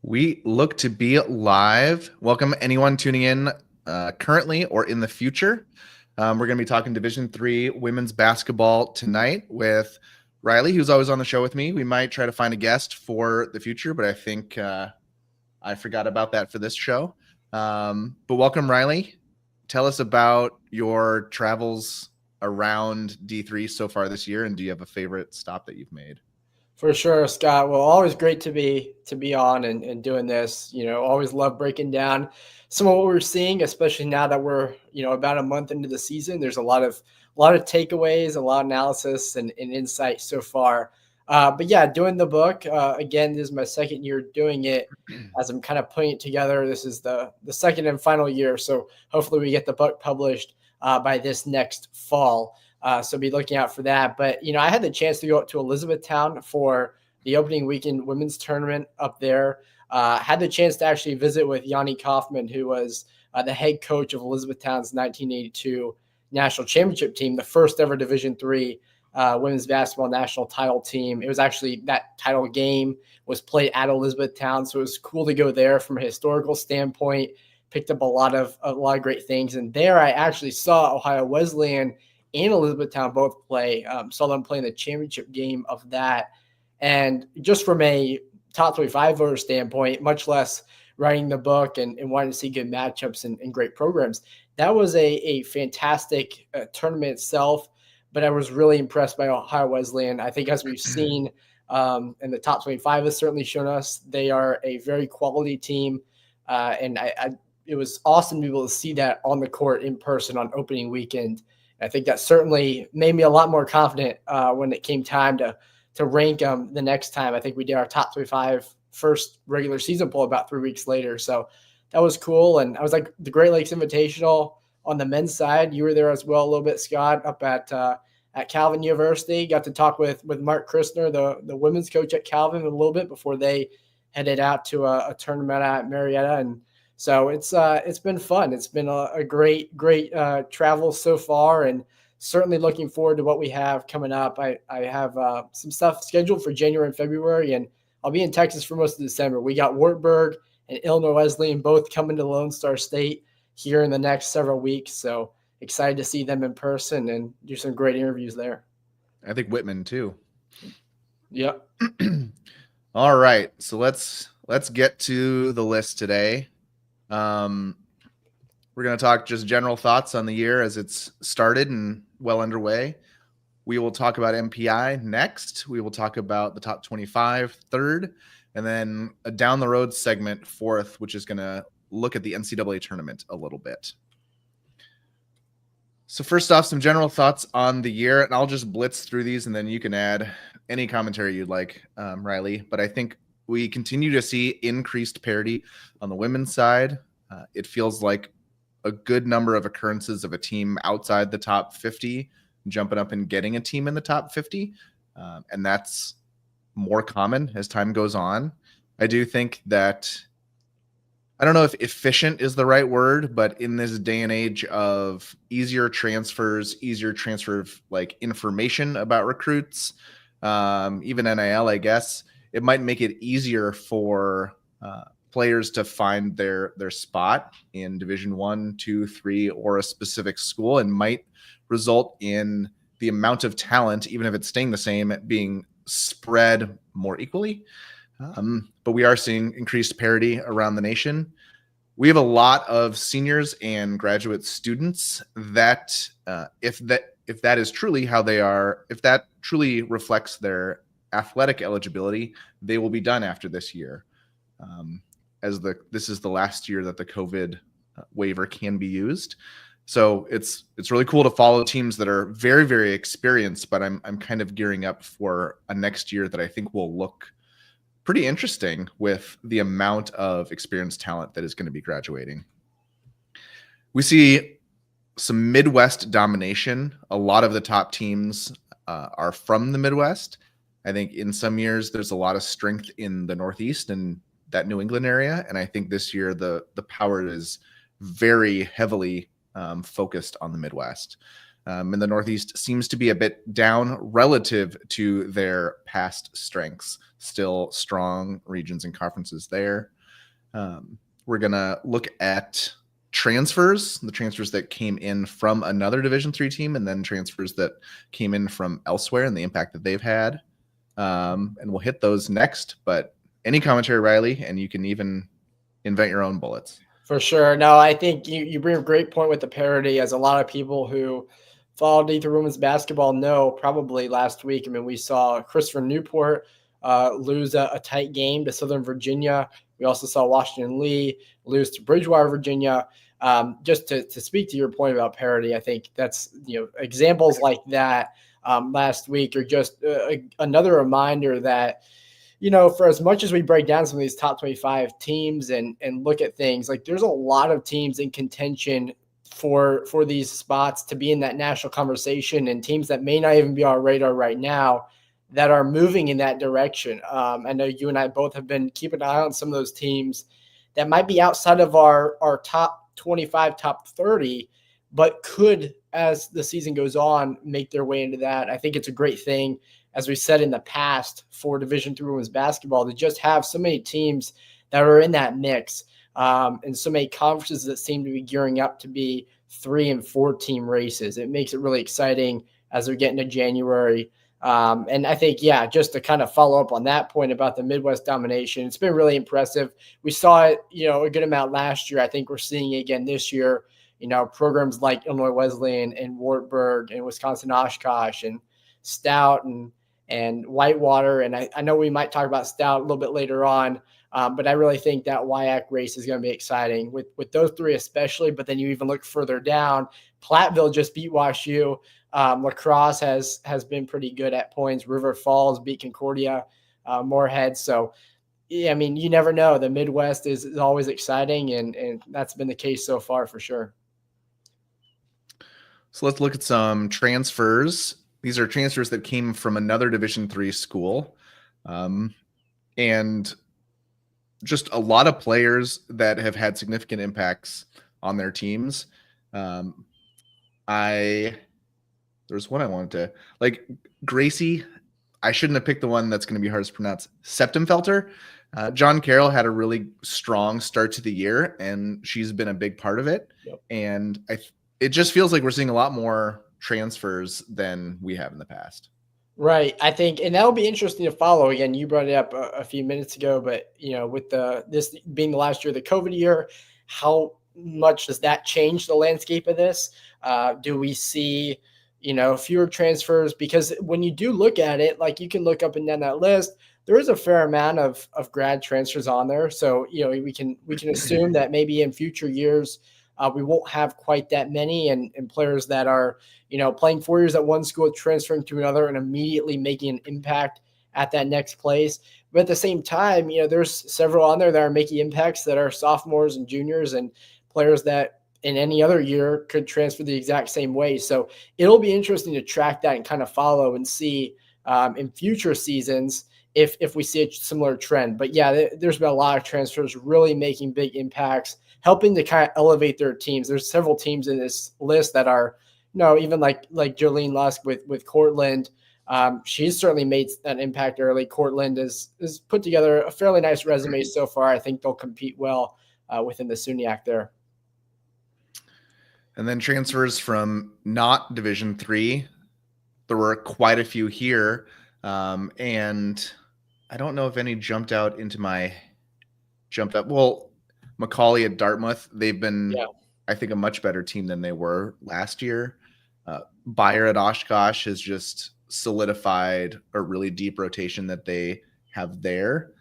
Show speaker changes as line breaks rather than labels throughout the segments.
We look to be live. Welcome anyone tuning in currently or in the future. We're going to be talking Division III women's basketball tonight with Riley, who's always on the show with me. We might try to find a guest for the future, but I think I forgot about that for this show. But welcome, Riley. Tell us about your travels around D3 so far this year, and do you have a favorite stop that you've made?
For sure, Scott. Well, always great to be on and doing this. Always love breaking down some of what we're seeing, especially now that we're about a month into the season. There's a lot of takeaways, a lot of analysis and insight so far. But yeah, doing the book again. This is my second year doing it. As I'm kind of putting it together, this is the second and final year. So hopefully we get the book published by this next fall. So be looking out for that. But, I had the chance to go up to Elizabethtown for the opening weekend women's tournament up there. Had the chance to actually visit with Yanni Kaufman, who was the head coach of Elizabethtown's 1982 national championship team, the first ever Division III women's basketball national title team. It was actually that title game was played at Elizabethtown. So it was cool to go there from a historical standpoint, picked up a lot of great things. And there I actually saw Ohio Wesleyan and Elizabethtown both play. Saw them playing the championship game of that. And just from a top 25 voter standpoint, much less writing the book and wanting to see good matchups and great programs, that was a fantastic tournament itself. But I was really impressed by Ohio Wesleyan. I think as we've seen, and the top 25 has certainly shown us, they are a very quality team. And it was awesome to be able to see that on the court in person on opening weekend. I think that certainly made me a lot more confident when it came time to rank them the next time. I think we did our top 25 first regular season poll about 3 weeks later. So that was cool. And I was like the Great Lakes Invitational on the men's side. You were there as well a little bit, Scott, up at Calvin University. Got to talk with Mark Christner, the women's coach at Calvin, a little bit before they headed out to a tournament at Marietta. And so it's been fun. It's been a great travel so far, and certainly looking forward to what we have coming up. I have some stuff scheduled for January and February, and I'll be in Texas for most of December. We got Wartburg and Illinois Wesleyan both coming to Lone Star State here in the next several weeks. So excited to see them in person and do some great interviews there.
I think Whitman too.
Yep.
All right, so let's get to the list today. We're going to talk just general thoughts on the year as it's started and well underway. We will talk about MPI next. We will talk about the top 25 third, and then a down the road segment fourth, which is going to look at the NCAA tournament a little bit. So first off, some general thoughts on the year, and I'll just blitz through these, and then you can add any commentary you'd like, Riley. But I think we continue to see increased parity on the women's side. It feels like a good number of occurrences of a team outside the top 50 jumping up and getting a team in the top 50. And that's more common as time goes on. I do think that, I don't know if efficient is the right word, but in this day and age of easier transfer of like information about recruits, even NIL, I guess, it might make it easier for players to find their spot in Division 1, 2, 3, or a specific school, and might result in the amount of talent, even if it's staying the same, being spread more equally. But we are seeing increased parity around the nation. We have a lot of seniors and graduate students that, if that is truly how they are, if that truly reflects their athletic eligibility, they will be done after this year. This is the last year that the COVID waiver can be used. So it's really cool to follow teams that are very, very experienced, but I'm kind of gearing up for a next year that I think will look pretty interesting with the amount of experienced talent that is going to be graduating. We see some Midwest domination. A lot of the top teams are from the Midwest. I think in some years there's a lot of strength in the Northeast and that New England area. And I think this year the power is very heavily focused on the Midwest. And the Northeast seems to be a bit down relative to their past strengths. Still strong regions and conferences there. We're going to look at transfers, the transfers that came in from another Division III team, and then transfers that came in from elsewhere and the impact that they've had. And we'll hit those next. But any commentary, Riley, and you can even invent your own bullets.
For sure. No, I think you bring a great point with the parity, as a lot of people who follow D3 women's basketball know probably last week. I mean, we saw Christopher Newport lose a tight game to Southern Virginia. We also saw Washington Lee lose to Bridgewater, Virginia. Just to speak to your point about parity, I think that's, examples like that last week are just another reminder that, for as much as we break down some of these top 25 teams and look at things, like there's a lot of teams in contention for these spots to be in that national conversation, and teams that may not even be on our radar right now that are moving in that direction. I know you and I both have been keeping an eye on some of those teams that might be outside of our top 25, top 30, but could, as the season goes on, make their way into that. I think it's a great thing, as we said in the past, for Division III women's basketball to just have so many teams that are in that mix, and so many conferences that seem to be gearing up to be 3 and 4 team races. It makes it really exciting as we get into January. And I think, just to kind of follow up on that point about the Midwest domination, it's been really impressive. We saw it, a good amount last year. I think we're seeing it again this year. Programs like Illinois Wesleyan and Wartburg and Wisconsin Oshkosh and Stout and Whitewater. And I know we might talk about Stout a little bit later on, but I really think that WIAC race is going to be exciting with those three especially. But then you even look further down, Platteville just beat WashU. La Crosse has been pretty good at points. River Falls beat Concordia, Moorhead. So, I mean, you never know. The Midwest is always exciting, and that's been the case so far for sure.
So let's look at some transfers. These are transfers that came from another Division III school. And just a lot of players that have had significant impacts on their teams. There's one I wanted to, like Gracie. I shouldn't have picked the one that's going to be hardest to pronounce. Septemfelter. John Carroll had a really strong start to the year, and she's been a big part of it.
Yep.
And it just feels like we're seeing a lot more transfers than we have in the past.
Right. I think, and that'll be interesting to follow. Again, you brought it up a few minutes ago, but with this being the last year of the COVID year, how much does that change the landscape of this? Do we see, fewer transfers? Because when you do look at it, like you can look up and down that list, there is a fair amount of grad transfers on there. So, we can assume that maybe in future years, we won't have quite that many, and players that are, playing 4 years at one school, transferring to another and immediately making an impact at that next place. But at the same time, there's several on there that are making impacts that are sophomores and juniors and players that in any other year could transfer the exact same way. So it'll be interesting to track that and kind of follow and see in future seasons if we see a similar trend. But there's been a lot of transfers really making big impacts, helping to kind of elevate their teams. There's several teams in this list that are, even like Jolene Lusk with Cortland. She's certainly made an impact early. Cortland has put together a fairly nice resume so far. I think they'll compete well within the SUNYAC there.
And then transfers from not Division III. There were quite a few here. And I don't know if any jumped up. Well, Macaulay at Dartmouth, they've been, I think, a much better team than they were last year. Bayer at Oshkosh has just solidified a really deep rotation that they have there.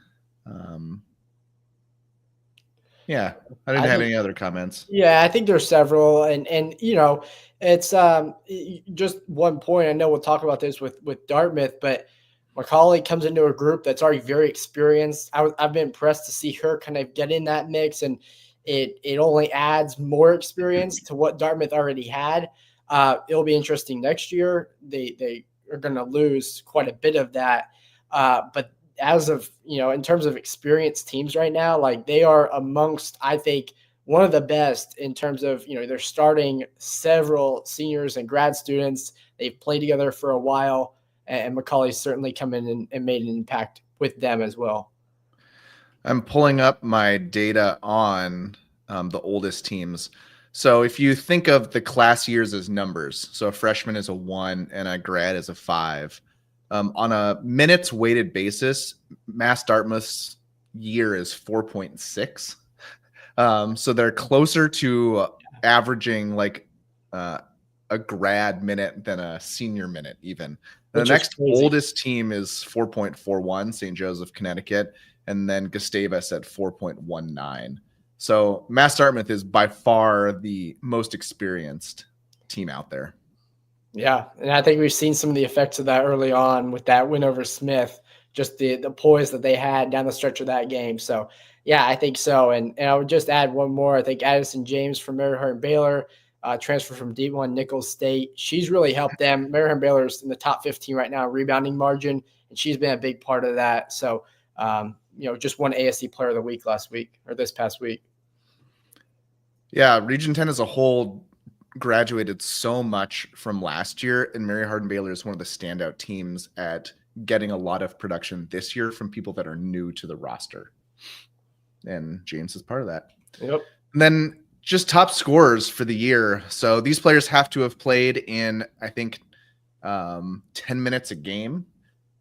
I didn't have any other comments.
Yeah, I think there's several, and it's just one point. I know we'll talk about this with Dartmouth, but Macaulay comes into a group that's already very experienced. I've been impressed to see her kind of get in that mix, and it only adds more experience to what Dartmouth already had. It'll be interesting next year. They are going to lose quite a bit of that, but as of, in terms of experienced teams right now, like they are amongst, I think, one of the best in terms of, they're starting several seniors and grad students. They've played together for a while, and Macaulay's certainly come in and made an impact with them as well.
I'm pulling up my data on the oldest teams. So if you think of the class years as numbers, so a freshman is a 1 and a grad is a 5. On a minutes weighted basis, Mass Dartmouth's year is 4.6. So they're closer to averaging like a grad minute than a senior minute even. The next oldest team is 4.41, St. Joseph, Connecticut, and then Gustavus at 4.19. So Mass Dartmouth is by far the most experienced team out there.
Yeah, and I think we've seen some of the effects of that early on with that win over Smith, just the poise that they had down the stretch of that game. So, yeah, I think so. And I would just add one more. I think Addison James from Mary Hardin-Baylor, transfer from D1 Nichols State. She's really helped them. Mary Hardin-Baylor's in the top 15 right now, rebounding margin, and she's been a big part of that. So, just won ASC Player of the Week last week or this past week.
Yeah, Region 10 as a whole graduated so much from last year, and Mary Hardin-Baylor is one of the standout teams at getting a lot of production this year from people that are new to the roster. And James is part of that.
Yep.
And then just top scorers for the year. So these players have to have played in, I think, 10 minutes a game.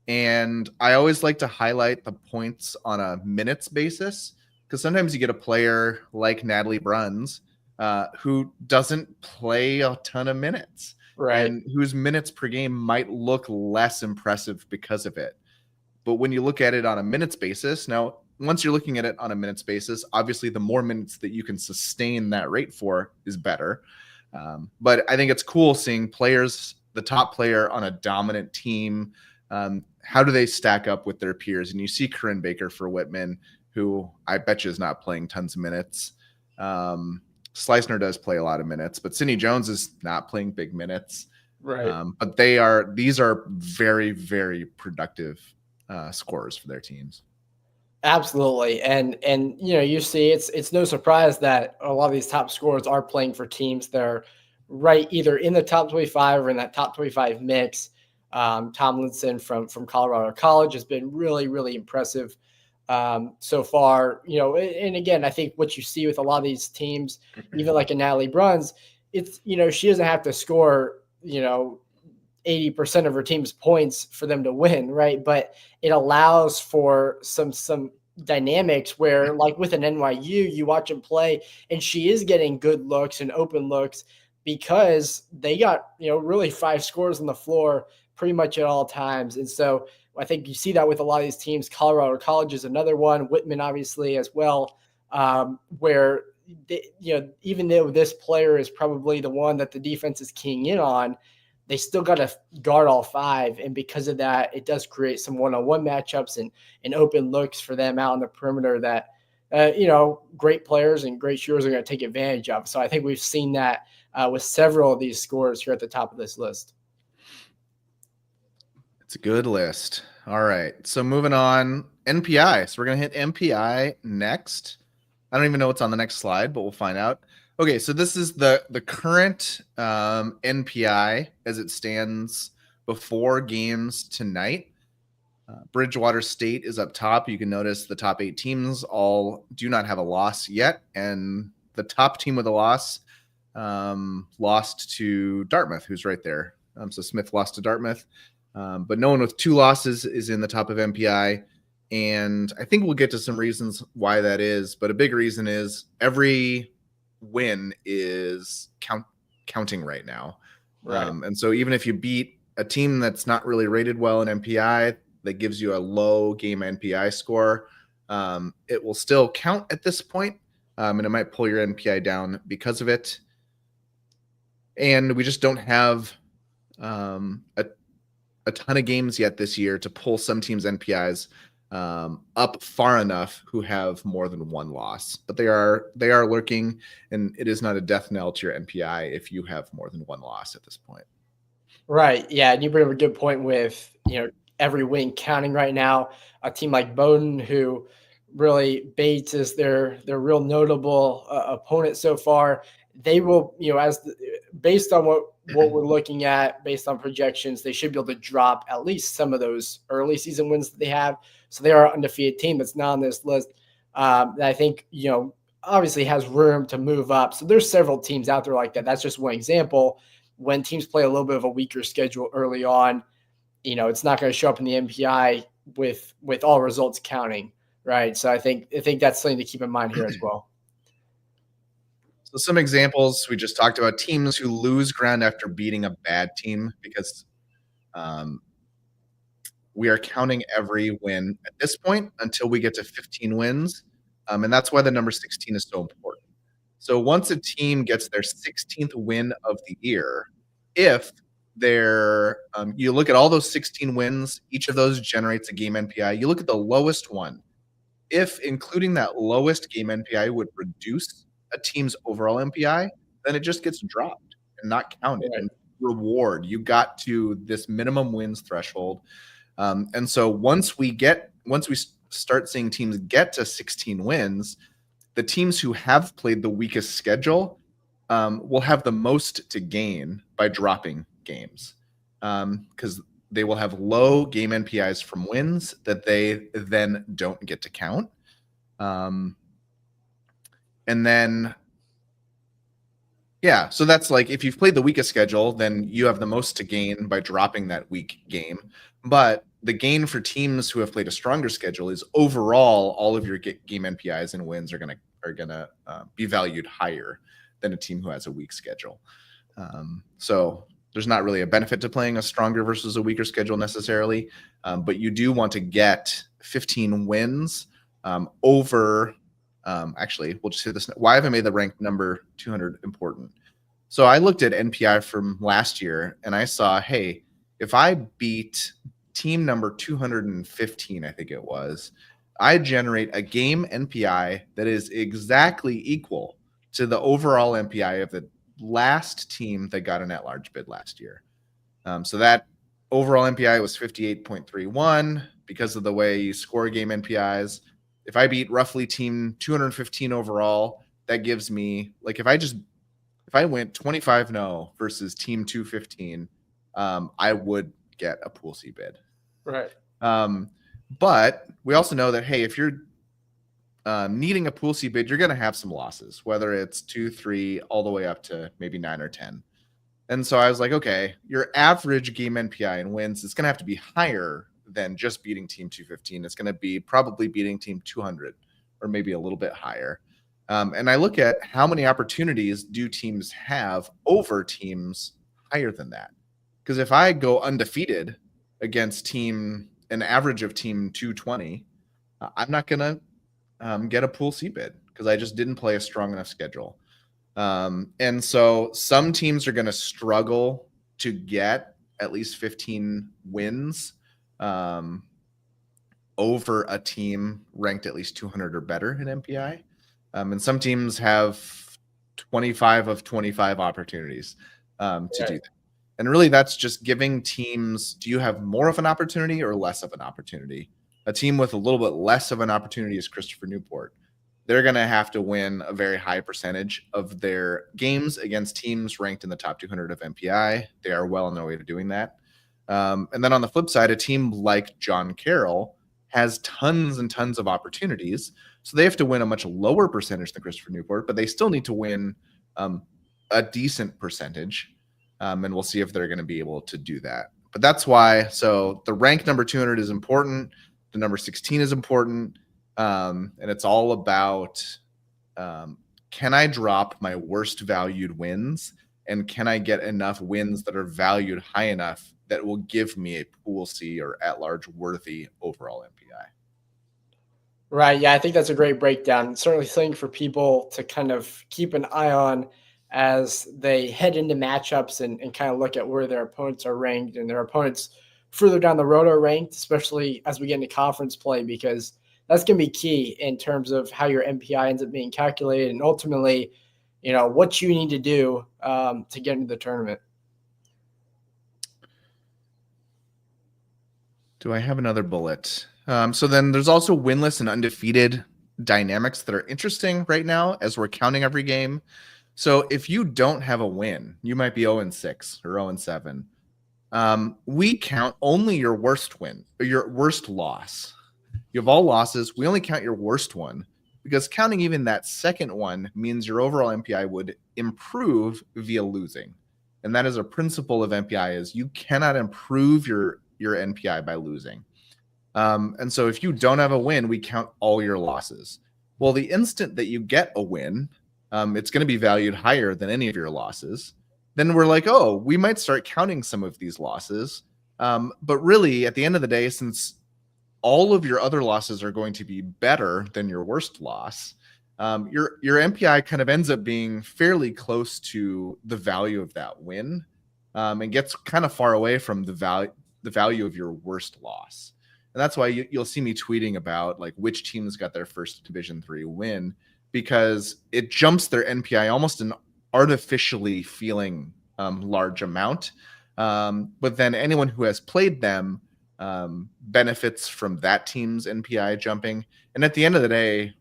And I always like to highlight the points on a minutes basis, because sometimes you get a player like Natalie Bruns who doesn't play a ton of minutes,
right,
and whose minutes per game might look less impressive because of it. But when you look at it on a minutes basis, now, once you're looking at it on a minutes basis, obviously the more minutes that you can sustain that rate for is better. But I think it's cool seeing players, the top player on a dominant team, how do they stack up with their peers? And you see Corinne Baker for Whitman, who I bet you is not playing tons of minutes. Sleisner does play a lot of minutes, but Sydney Jones is not playing big minutes.
Right.
But these are very, very productive scorers for their teams.
Absolutely. And you see it's no surprise that a lot of these top scorers are playing for teams that are right either in the top 25 or in that top 25 mix. Tomlinson from Colorado College has been really, really impressive so far. And again, I think what you see with a lot of these teams, even like a Natalie Bruns, it's, she doesn't have to score, 80% of her team's points for them to win, right? But it allows for some dynamics where, like with an NYU, you watch them play and she is getting good looks and open looks because they got, really 5 scores on the floor pretty much at all times. And so I think you see that with a lot of these teams. Colorado College is another one, Whitman obviously as well, where even though this player is probably the one that the defense is keying in on, they still got to guard all 5. And because of that, it does create some one-on-one matchups and open looks for them out on the perimeter that, great players and great shooters are going to take advantage of. So I think we've seen that with several of these scorers here at the top of this list.
It's a good list. All right. So moving on, NPI. So we're going to hit NPI next. I don't even know what's on the next slide, but we'll find out. Okay, so this is the current NPI as it stands before games tonight. Bridgewater State is up top. You can notice the top 8 teams all do not have a loss yet, and the top team with a loss lost to Dartmouth, who's right there. So Smith lost to Dartmouth, but no one with 2 losses is in the top of NPI. And I think we'll get to some reasons why that is, but a big reason is every win is counting right now.
Right.
And so even if you beat a team that's not really rated well in NPI, that gives you a low game NPI score, it will still count at this point, and it might pull your NPI down because of it. And we just don't have a ton of games yet this year to pull some teams' NPIs up far enough who have more than 1 loss, but they are lurking, and it is not a death knell to your NPI if you have more than 1 loss at this point.
Right. Yeah. And you bring up a good point with, every win counting right now. A team like Bowdoin, who really Bates is their real notable opponent so far. They will, based on what we're looking at, based on projections, they should be able to drop at least some of those early season wins that they have. So they are an undefeated team that's not on this list. that I think, obviously has room to move up. So there's several teams out there like that. That's just one example. When teams play a little bit of a weaker schedule early on, it's not going to show up in the MPI with all results counting, right? So I think that's something to keep in mind here as well.
So some examples we just talked about: teams who lose ground after beating a bad team, because we are counting every win at this point until we get to 15 wins. And that's why the number 16 is so important. So once a team gets their 16th win of the year, if they're, you look at all those 16 wins, each of those generates a game NPI. You look at the lowest one. If including that lowest game NPI would reduce a team's overall NPI, then it just gets dropped and not counted.
Right.
And reward, you got to this minimum wins threshold. And so once we start seeing teams get to 16 wins, the teams who have played the weakest schedule will have the most to gain by dropping games, because they will have low game NPIs from wins that they then don't get to count. And then, yeah, so that's like, if you've played the weakest schedule, then you have the most to gain by dropping that weak game. But the gain for teams who have played a stronger schedule is overall all of your game NPIs and wins are gonna be valued higher than a team who has a weak schedule. So there's not really a benefit to playing a stronger versus a weaker schedule necessarily, but you do want to get 15 wins over. Actually, we'll just hit this. Why have I made the ranked number 200 important? So I looked at NPI from last year and I saw, hey, if I beat team number 215, I think it was, I generate a game NPI that is exactly equal to the overall NPI of the last team that got an at-large bid last year. So that overall NPI was 58.31 because of the way you score game NPIs. If I beat roughly team 215 overall, that gives me, like, if I went 25-0 versus team 215, I would get a pool C bid.
Right.
But we also know that, hey, if you're needing a pool C bid, you're going to have some losses, whether it's 2, 3, all the way up to maybe 9 or 10. And so I was like, okay, your average game NPI and wins is going to have to be higher than just beating team 215. It's going to be probably beating team 200 or maybe a little bit higher. And I look at how many opportunities do teams have over teams higher than that. Because if I go undefeated against an average of team 220, I'm not going to get a pool C bid because I just didn't play a strong enough schedule. And so some teams are going to struggle to get at least 15 wins over a team ranked at least 200 or better in MPI. And some teams have 25 of 25 opportunities to do that. And really, that's just giving teams, do you have more of an opportunity or less of an opportunity? A team with a little bit less of an opportunity is Christopher Newport. They're going to have to win a very high percentage of their games against teams ranked in the top 200 of MPI. They are well on their way to doing that. And then on the flip side, a team like John Carroll has tons and tons of opportunities. So they have to win a much lower percentage than Christopher Newport, but they still need to win a decent percentage. And we'll see if they're going to be able to do that. But that's why, so the rank number 200 is important. The number 16 is important. And it's all about, can I drop my worst valued wins? And can I get enough wins that are valued high enough that will give me a pool C or at-large worthy overall MPI?
Right. Yeah, I think that's a great breakdown. Certainly something for people to kind of keep an eye on as they head into matchups and kind of look at where their opponents are ranked, and their opponents further down the road are ranked, especially as we get into conference play, because that's going to be key in terms of how your MPI ends up being calculated and ultimately, what you need to do to get into the tournament.
Do I have another bullet? So then there's also winless and undefeated dynamics that are interesting right now as we're counting every game. So if you don't have a win, you might be 0-6 or 0-7. We count only your worst win or your worst loss. You have all losses. We only count your worst one because counting even that second one means your overall MPI would improve via losing. And that is a principle of MPI, is you cannot improve your NPI by losing. And so if you don't have a win, we count all your losses. Well, the instant that you get a win, it's going to be valued higher than any of your losses. Then we're like, oh, we might start counting some of these losses. But really, at the end of the day, since all of your other losses are going to be better than your worst loss, your MPI kind of ends up being fairly close to the value of that win, and gets kind of far away from the value of your worst loss. And that's why you'll see me tweeting about like which teams got their first Division 3 win, because it jumps their NPI almost an artificially feeling large amount. But then anyone who has played them benefits from that team's NPI jumping. And at the end of the day,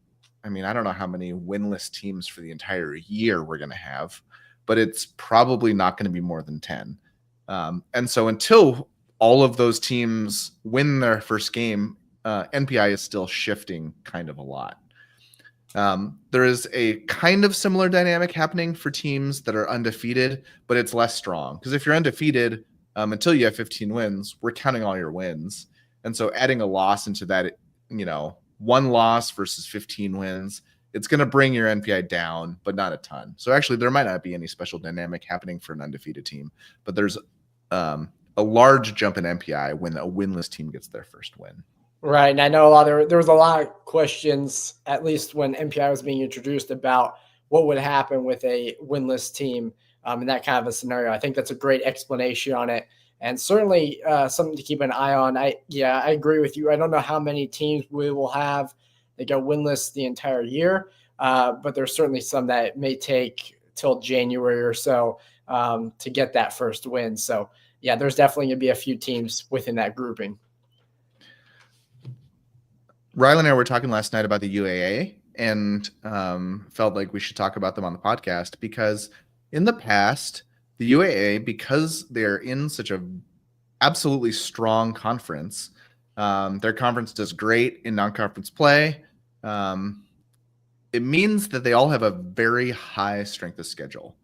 I mean, I don't know how many winless teams for the entire year we're going to have, but it's probably not going to be more than 10. And so until all of those teams win their first game, NPI is still shifting kind of a lot. There is a kind of similar dynamic happening for teams that are undefeated, but it's less strong. Because if you're undefeated, until you have 15 wins, we're counting all your wins. And so adding a loss into that, one loss versus 15 wins, it's going to bring your NPI down, but not a ton. So actually, there might not be any special dynamic happening for an undefeated team, but there's a large jump in NPI when a winless team gets their first win.
Right. And I know there was a lot of questions, at least when MPI was being introduced, about what would happen with a winless team in that kind of a scenario. I think that's a great explanation on it, and certainly something to keep an eye on. I agree with you. I don't know how many teams we will have that go winless the entire year, but there's certainly some that may take till January or so to get that first win. So yeah, there's definitely going to be a few teams within that grouping.
Riley and I were talking last night about the UAA and felt like we should talk about them on the podcast, because in the past, the UAA, because they're in such a absolutely strong conference, their conference does great in non-conference play. It means that they all have a very high strength of schedule.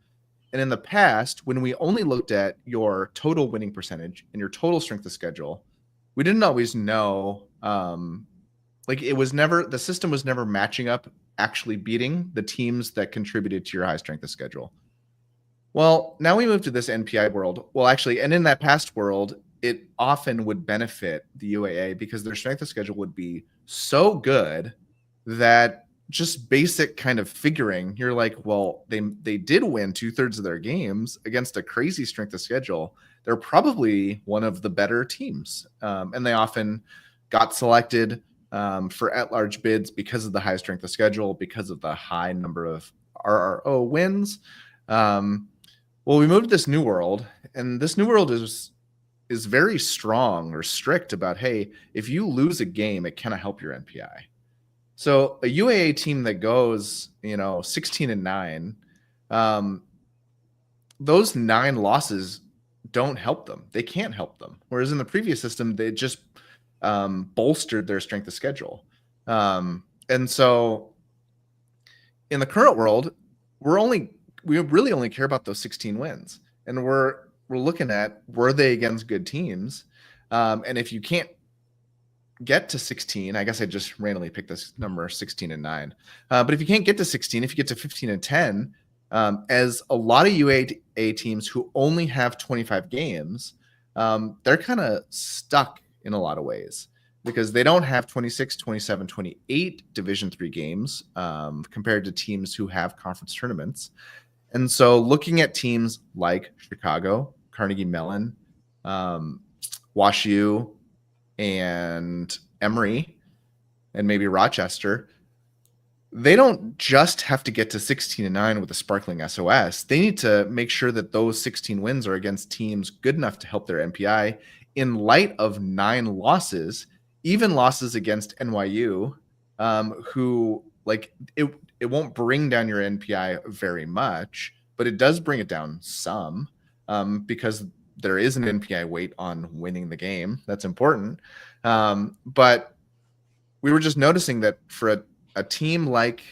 And in the past, when we only looked at your total winning percentage and your total strength of schedule, we didn't always know, the system was never matching up, actually beating the teams that contributed to your high strength of schedule. Well, now we move to this NPI world. Well, actually, and in that past world, it often would benefit the UAA because their strength of schedule would be so good that just basic kind of figuring, you're like, well, they did win 2/3 of their games against a crazy strength of schedule. They're probably one of the better teams. And they often got selected for at-large bids because of the high strength of schedule, because of the high number of RRO wins. Well, we moved to this new world, and this new world is very strong or strict about, hey, if you lose a game, it cannot help your NPI. So a UAA team that goes, 16-9, those 9 losses don't help them. They can't help them. Whereas in the previous system, they just bolstered their strength of schedule. And so in the current world, we really only care about those 16 wins. And we're looking at, were they against good teams? And if you can't get to 16, I guess I just randomly picked this number 16-9. But if you can't get to 16, if you get to 15-10, as a lot of UAA teams who only have 25 games, they're kind of stuck in a lot of ways because they don't have 26, 27, 28 Division 3 games compared to teams who have conference tournaments. And so looking at teams like Chicago, Carnegie Mellon, WashU, and Emory, and maybe Rochester, they don't just have to get to 16-9 with a sparkling SOS. They need to make sure that those 16 wins are against teams good enough to help their NPI in light of 9 losses, even losses against NYU, who it won't bring down your NPI very much, but it does bring it down some because there is an NPI weight on winning the game. That's important. But we were just noticing that for a team like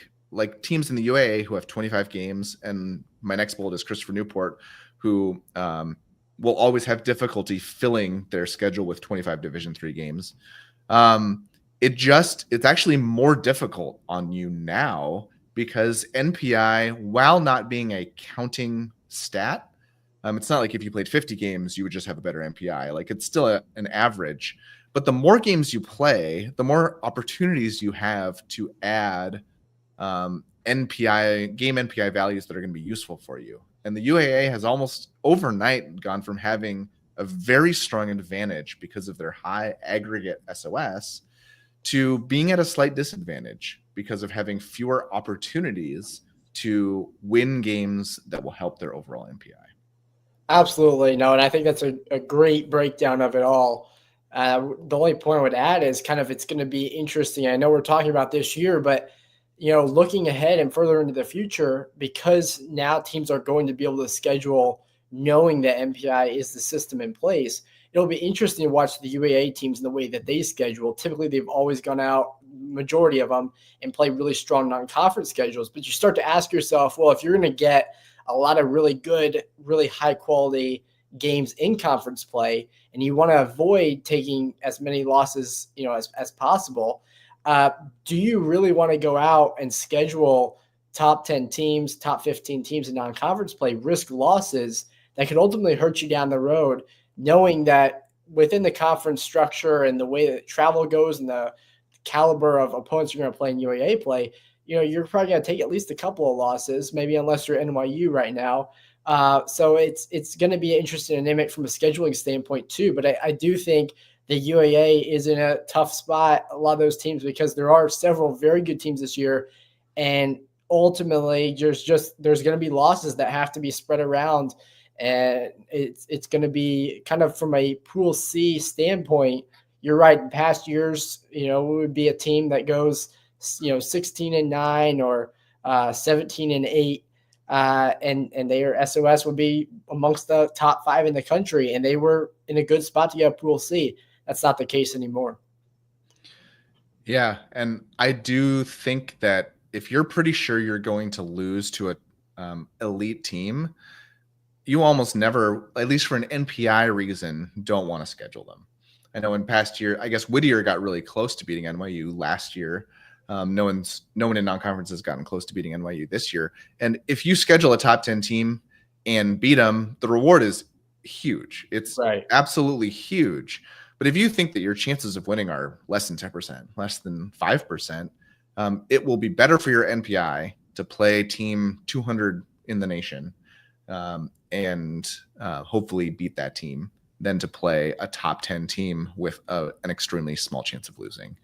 teams in the UAA who have 25 games, and my next bullet is Christopher Newport, who will always have difficulty filling their schedule with 25 Division III games. It's actually more difficult on you now because NPI, while not being a counting stat, it's not like if you played 50 games, you would just have a better NPI. Like it's still an average. But the more games you play, the more opportunities you have to add game NPI values that are going to be useful for you. And the UAA has almost overnight gone from having a very strong advantage because of their high aggregate SOS to being at a slight disadvantage because of having fewer opportunities to win games that will help their overall NPI.
Absolutely. No, and I think that's a great breakdown of it all. The only point I would add is kind of it's going to be interesting. I know we're talking about this year, but looking ahead and further into the future, because now teams are going to be able to schedule knowing that NPI is the system in place. It'll be interesting to watch the UAA teams in the way that they schedule. Typically, they've always gone out, majority of them, and play really strong non-conference schedules. But you start to ask yourself, well, if you're going to get a lot of really good, really high-quality games in conference play, and you want to avoid taking as many losses, as possible, do you really want to go out and schedule top 10 teams, top 15 teams in non-conference play, risk losses that could ultimately hurt you down the road, knowing that within the conference structure and the way that travel goes and the caliber of opponents you're going to play in UAA play, you're probably going to take at least a couple of losses, maybe unless you're NYU right now. So it's going to be an interesting dynamic from a scheduling standpoint too. But I do think the UAA is in a tough spot, a lot of those teams, because there are several very good teams this year. And ultimately, there's going to be losses that have to be spread around. And it's going to be kind of from a Pool C standpoint. You're right. In past years, it would be a team that goes, 16-9 or 17-8. And their SOS would be amongst the top 5 in the country, and they were in a good spot to get Pool C. That's not the case anymore.
Yeah, and I do think that if you're pretty sure you're going to lose to a elite team, you almost never, at least for an NPI reason, don't want to schedule them. I know in past year, I guess Whittier got really close to beating NYU last year. No one in non-conference has gotten close to beating NYU this year. And if you schedule a top 10 team and beat them, the reward is huge. It's absolutely huge. But if you think that your chances of winning are less than 10%, less than 5%, it will be better for your NPI to play team 200 in the nation and hopefully beat that team than to play a top 10 team with an extremely small chance of losing.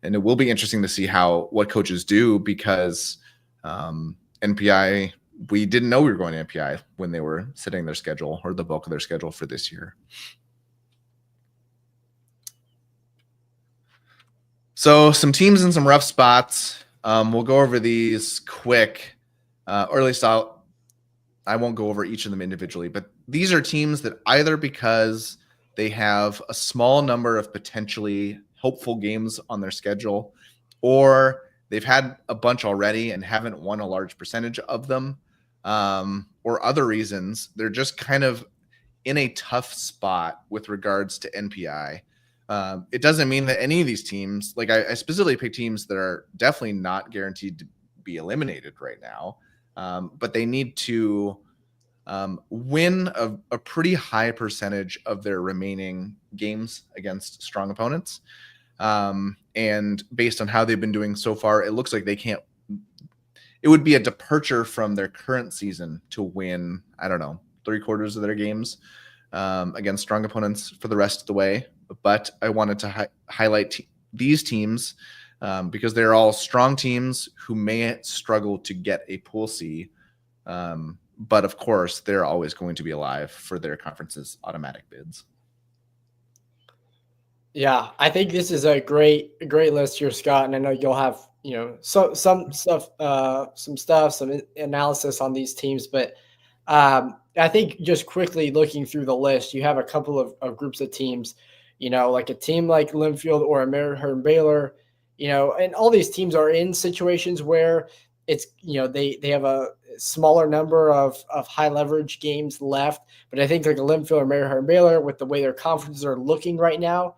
And it will be interesting to see what coaches do, because NPI, we didn't know we were going to NPI when they were setting their schedule or the bulk of their schedule for this year. So some teams in some rough spots. We'll go over these quick, or at least I won't go over each of them individually, but these are teams that either because they have a small number of potentially hopeful games on their schedule, or they've had a bunch already and haven't won a large percentage of them, or other reasons, they're just kind of in a tough spot with regards to NPI. It doesn't mean that any of these teams, like I specifically pick teams that are definitely not guaranteed to be eliminated right now, but they need to win a pretty high percentage of their remaining games against strong opponents. And based on how they've been doing so far, it looks like they can't. It would be a departure from their current season to win, I don't know, 3/4 of their games against strong opponents for the rest of the way. But I wanted to highlight these teams because they're all strong teams who may struggle to get a Pool C. But of course, they're always going to be alive for their conference's automatic bids.
Yeah, I think this is a great list here, Scott. And I know you'll have, some analysis on these teams. But I think just quickly looking through the list, you have a couple of groups of teams, like a team like Linfield or American Baylor. and all these teams are in situations where it's, they have a smaller number of high leverage games left. But I think like Linfield or Mary Hardin Baylor, with the way their conferences are looking right now,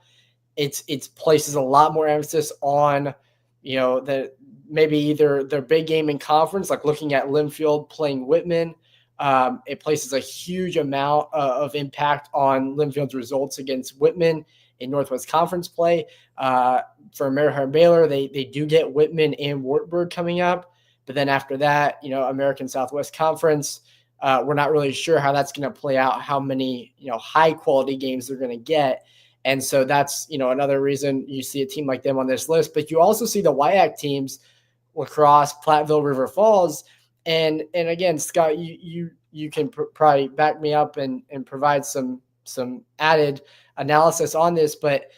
it's places a lot more emphasis on, the maybe either their big game in conference, like looking at Linfield playing Whitman. It places a huge amount of impact on Linfield's results against Whitman in Northwest Conference play. For Mary Baylor, they do get Whitman and Wartburg coming up. But then after that, American Southwest Conference, we're not really sure how that's going to play out, how many, high quality games they're going to get. And so that's, another reason you see a team like them on this list. But you also see the WIAC teams, La Crosse, Platteville, River Falls. And again, Scott, you can probably back me up and provide some added analysis on this. But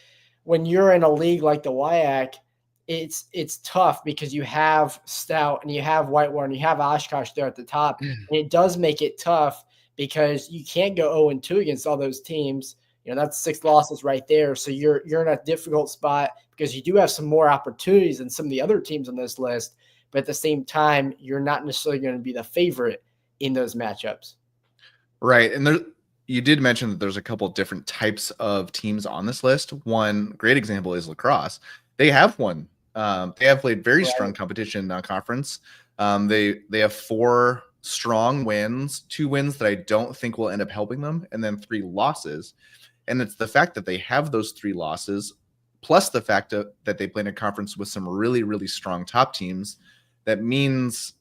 when you're in a league like the WIAC, it's tough because you have Stout and you have Whitewater and you have Oshkosh there at the top. And it does make it tough because you can't go 0-2 against all those teams. That's 6 losses right there. So you're in a difficult spot because you do have some more opportunities than some of the other teams on this list. But at the same time, you're not necessarily going to be the favorite in those matchups.
Right. And you did mention that there's a couple different types of teams on this list. One great example is La Crosse. They have won. They have played very strong competition in non-conference. They have 4 strong wins, 2 wins that I don't think will end up helping them, and then 3 losses. And it's the fact that they have those 3 losses, plus the fact that they play in a conference with some really, really strong top teams. That means,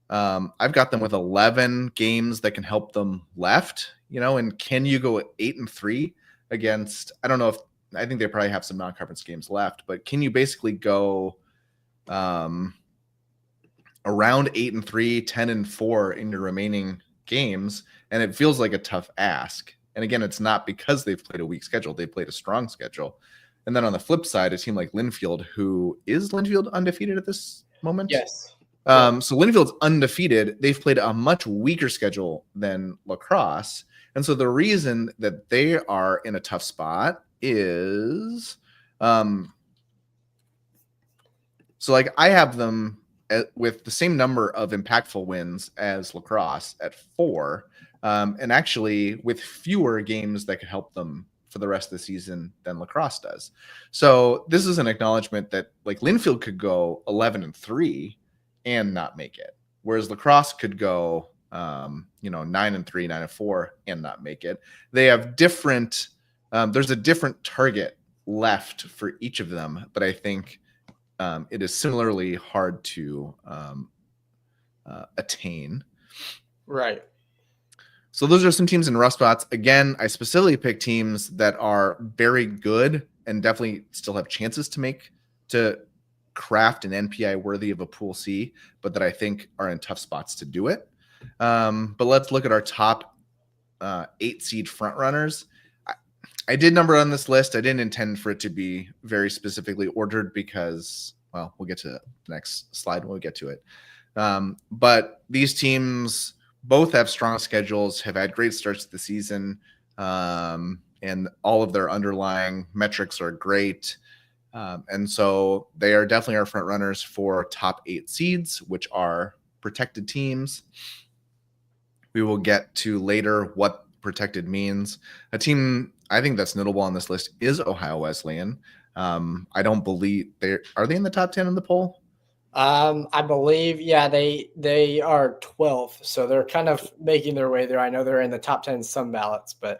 I've got them with 11 games that can help them left, and can you go 8-3 against, I don't know if, I think they probably have some non-conference games left, but can you basically go around 8-3, 10-4 in your remaining games? And it feels like a tough ask. And again, it's not because they've played a weak schedule. They played a strong schedule. And then on the flip side, a team like Linfield, who is Linfield undefeated at this moment?
Yes.
So Linfield's undefeated. They've played a much weaker schedule than La Crosse. And so the reason that they are in a tough spot is, so like I have them with the same number of impactful wins as La Crosse at 4. And actually with fewer games that could help them for the rest of the season than La Crosse does. So this is an acknowledgement that like Linfield could go 11-3 and not make it, whereas La Crosse could go 9-3, 9-4 and not make it. They have different, there's a different target left for each of them, but I think it is similarly hard to attain.
Right.
So those are some teams in rough spots. Again, I specifically picked teams that are very good and definitely still have chances to craft an NPI worthy of a Pool C, but that I think are in tough spots to do it. But let's look at our top 8 seed front runners. I did number on this list. I didn't intend for it to be very specifically ordered because, well, we'll get to the next slide when we get to it. But these teams both have strong schedules, have had great starts to the season, and all of their underlying metrics are great. And so they are definitely our front runners for top 8 seeds, which are protected teams. We will get to later what protected means. A team I think that's notable on this list is Ohio Wesleyan. I don't believe are they in the top 10 in the poll?
I believe, yeah, they are 12th, so they're kind of making their way there. I know they're in the top 10 in some ballots, but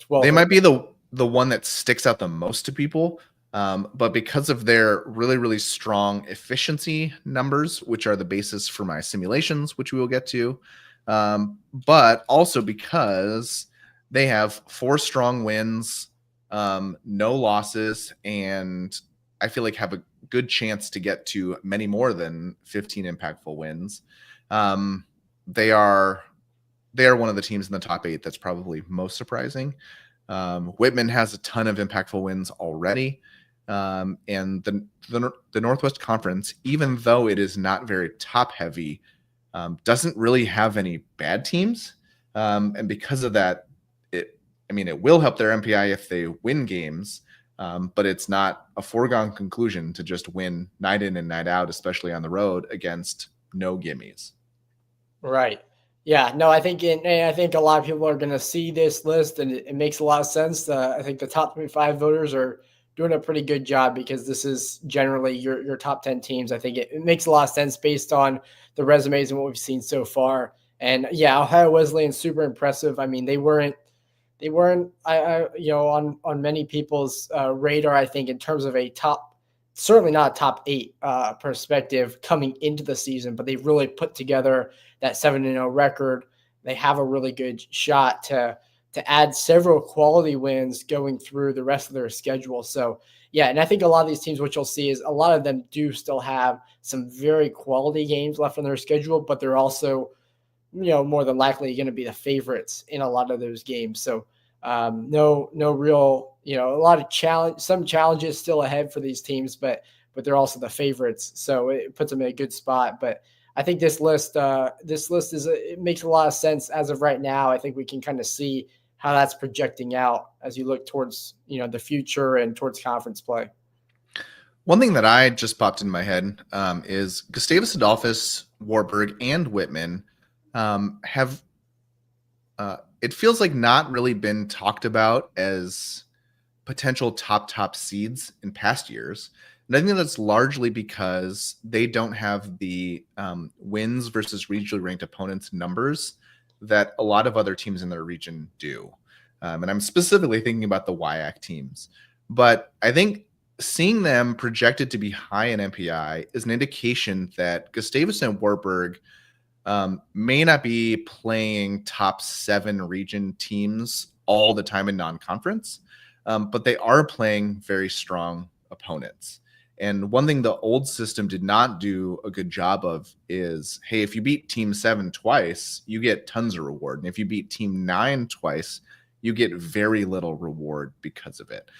12th.
They might be the one that sticks out the most to people, but because of their really, really strong efficiency numbers, which are the basis for my simulations, which we will get to, but also because they have 4 strong wins, no losses, and I feel like have a good chance to get to many more than 15 impactful wins. They are one of the teams in the top 8 that's probably most surprising. Whitman has a ton of impactful wins already. And the Northwest Conference, even though it is not very top heavy, doesn't really have any bad teams. And because of that, it will help their MPI if they win games. But it's not a foregone conclusion to just win night in and night out, especially on the road against no gimmies.
Right. Yeah. No, I think a lot of people are going to see this list, and it makes a lot of sense. I think the top 25 voters are doing a pretty good job because this is generally your top 10 teams. I think it makes a lot of sense based on the resumes and what we've seen so far. And yeah, Ohio Wesleyan super impressive. I mean, they weren't on many people's radar. I think in terms of a top, certainly not a top eight perspective coming into the season, but they really put together that 7-0 record. They have a really good shot to add several quality wins going through the rest of their schedule. So yeah, and I think a lot of these teams, what you'll see is a lot of them do still have some very quality games left on their schedule, but they're also more than likely going to be the favorites in a lot of those games. So no real, a lot of some challenges still ahead for these teams, but they're also the favorites. So it puts them in a good spot. But I think this list it makes a lot of sense as of right now. I think we can kind of see how that's projecting out as you look towards, the future and towards conference play.
One thing that I just popped in my head is Gustavus Adolphus, Wartburg, and Whitman have it feels like not really been talked about as potential top seeds in past years. And I think that's largely because they don't have the wins versus regionally ranked opponents numbers that a lot of other teams in their region do. And I'm specifically thinking about the WIAC teams. But I think seeing them projected to be high in MPI is an indication that Gustavus and Wartburg may not be playing top 7 region teams all the time in non-conference, but they are playing very strong opponents. And one thing the old system did not do a good job of is, hey, if you beat Team 7 twice, you get tons of reward. And if you beat Team 9 twice, you get very little reward because of it.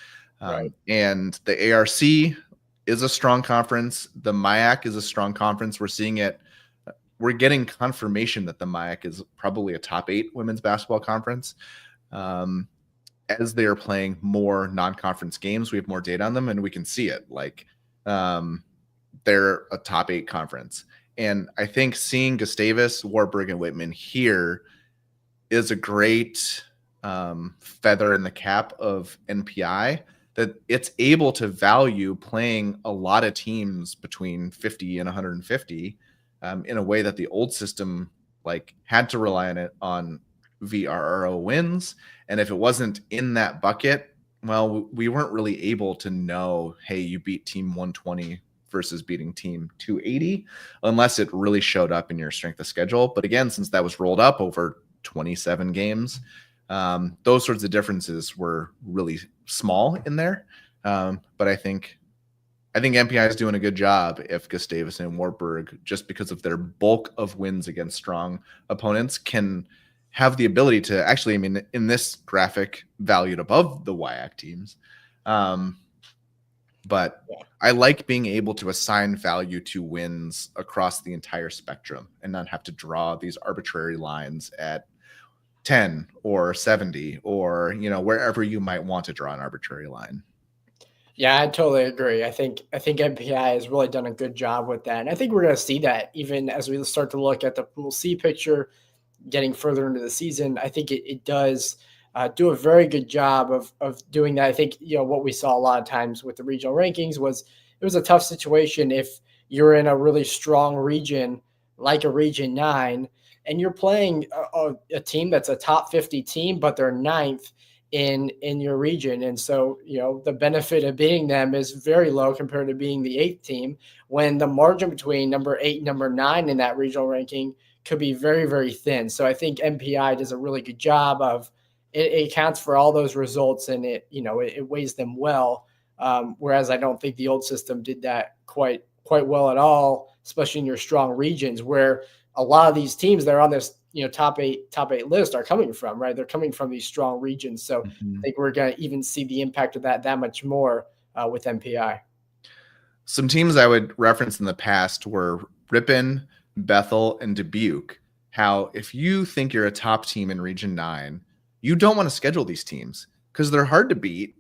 Right.
And the ARC is a strong conference. The MIAC is a strong conference. We're getting confirmation that the MIAC is probably a top 8 women's basketball conference. As they are playing more non-conference games, we have more data on them, and we can see it. They're a top 8 conference. And I think seeing Gustavus, Wartburg, and Whitman here is a great feather in the cap of NPI, that it's able to value playing a lot of teams between 50 and 150 in a way that the old system had to rely on VRRO wins. And if it wasn't in that bucket, well, we weren't really able to know, hey, you beat team 120 versus beating team 280, unless it really showed up in your strength of schedule. But again, since that was rolled up over 27 games, those sorts of differences were really small in there. But I think MPI is doing a good job if Gustavus and Wartburg, just because of their bulk of wins against strong opponents, can have the ability to actually, in this graphic, valued above the WIAC teams. But I like being able to assign value to wins across the entire spectrum and not have to draw these arbitrary lines at 10 or 70 or, wherever you might want to draw an arbitrary line.
Yeah, I totally agree. I think MPI has really done a good job with that. And I think we're going to see that even as we start to look at the Pool C picture, getting further into the season. I think it does do a very good job of doing that. I think, what we saw a lot of times with the regional rankings was it was a tough situation if you're in a really strong region, like a Region 9, and you're playing a team that's a top 50 team, but they're 9th in your region. And so, the benefit of beating them is very low compared to being the 8th team, when the margin between number 8 and number 9 in that regional ranking could be very, very thin. So I think MPI does a really good job of it accounts for all those results, and it weighs them well. Whereas I don't think the old system did that quite well at all, especially in your strong regions, where a lot of these teams that are on this top eight list are coming from, right? They're coming from these strong regions. So I think we're going to even see the impact of that much more with MPI.
Some teams I would reference in the past were Ripon, Bethel, and Dubuque. How if you think you're a top team in Region 9, you don't want to schedule these teams because they're hard to beat.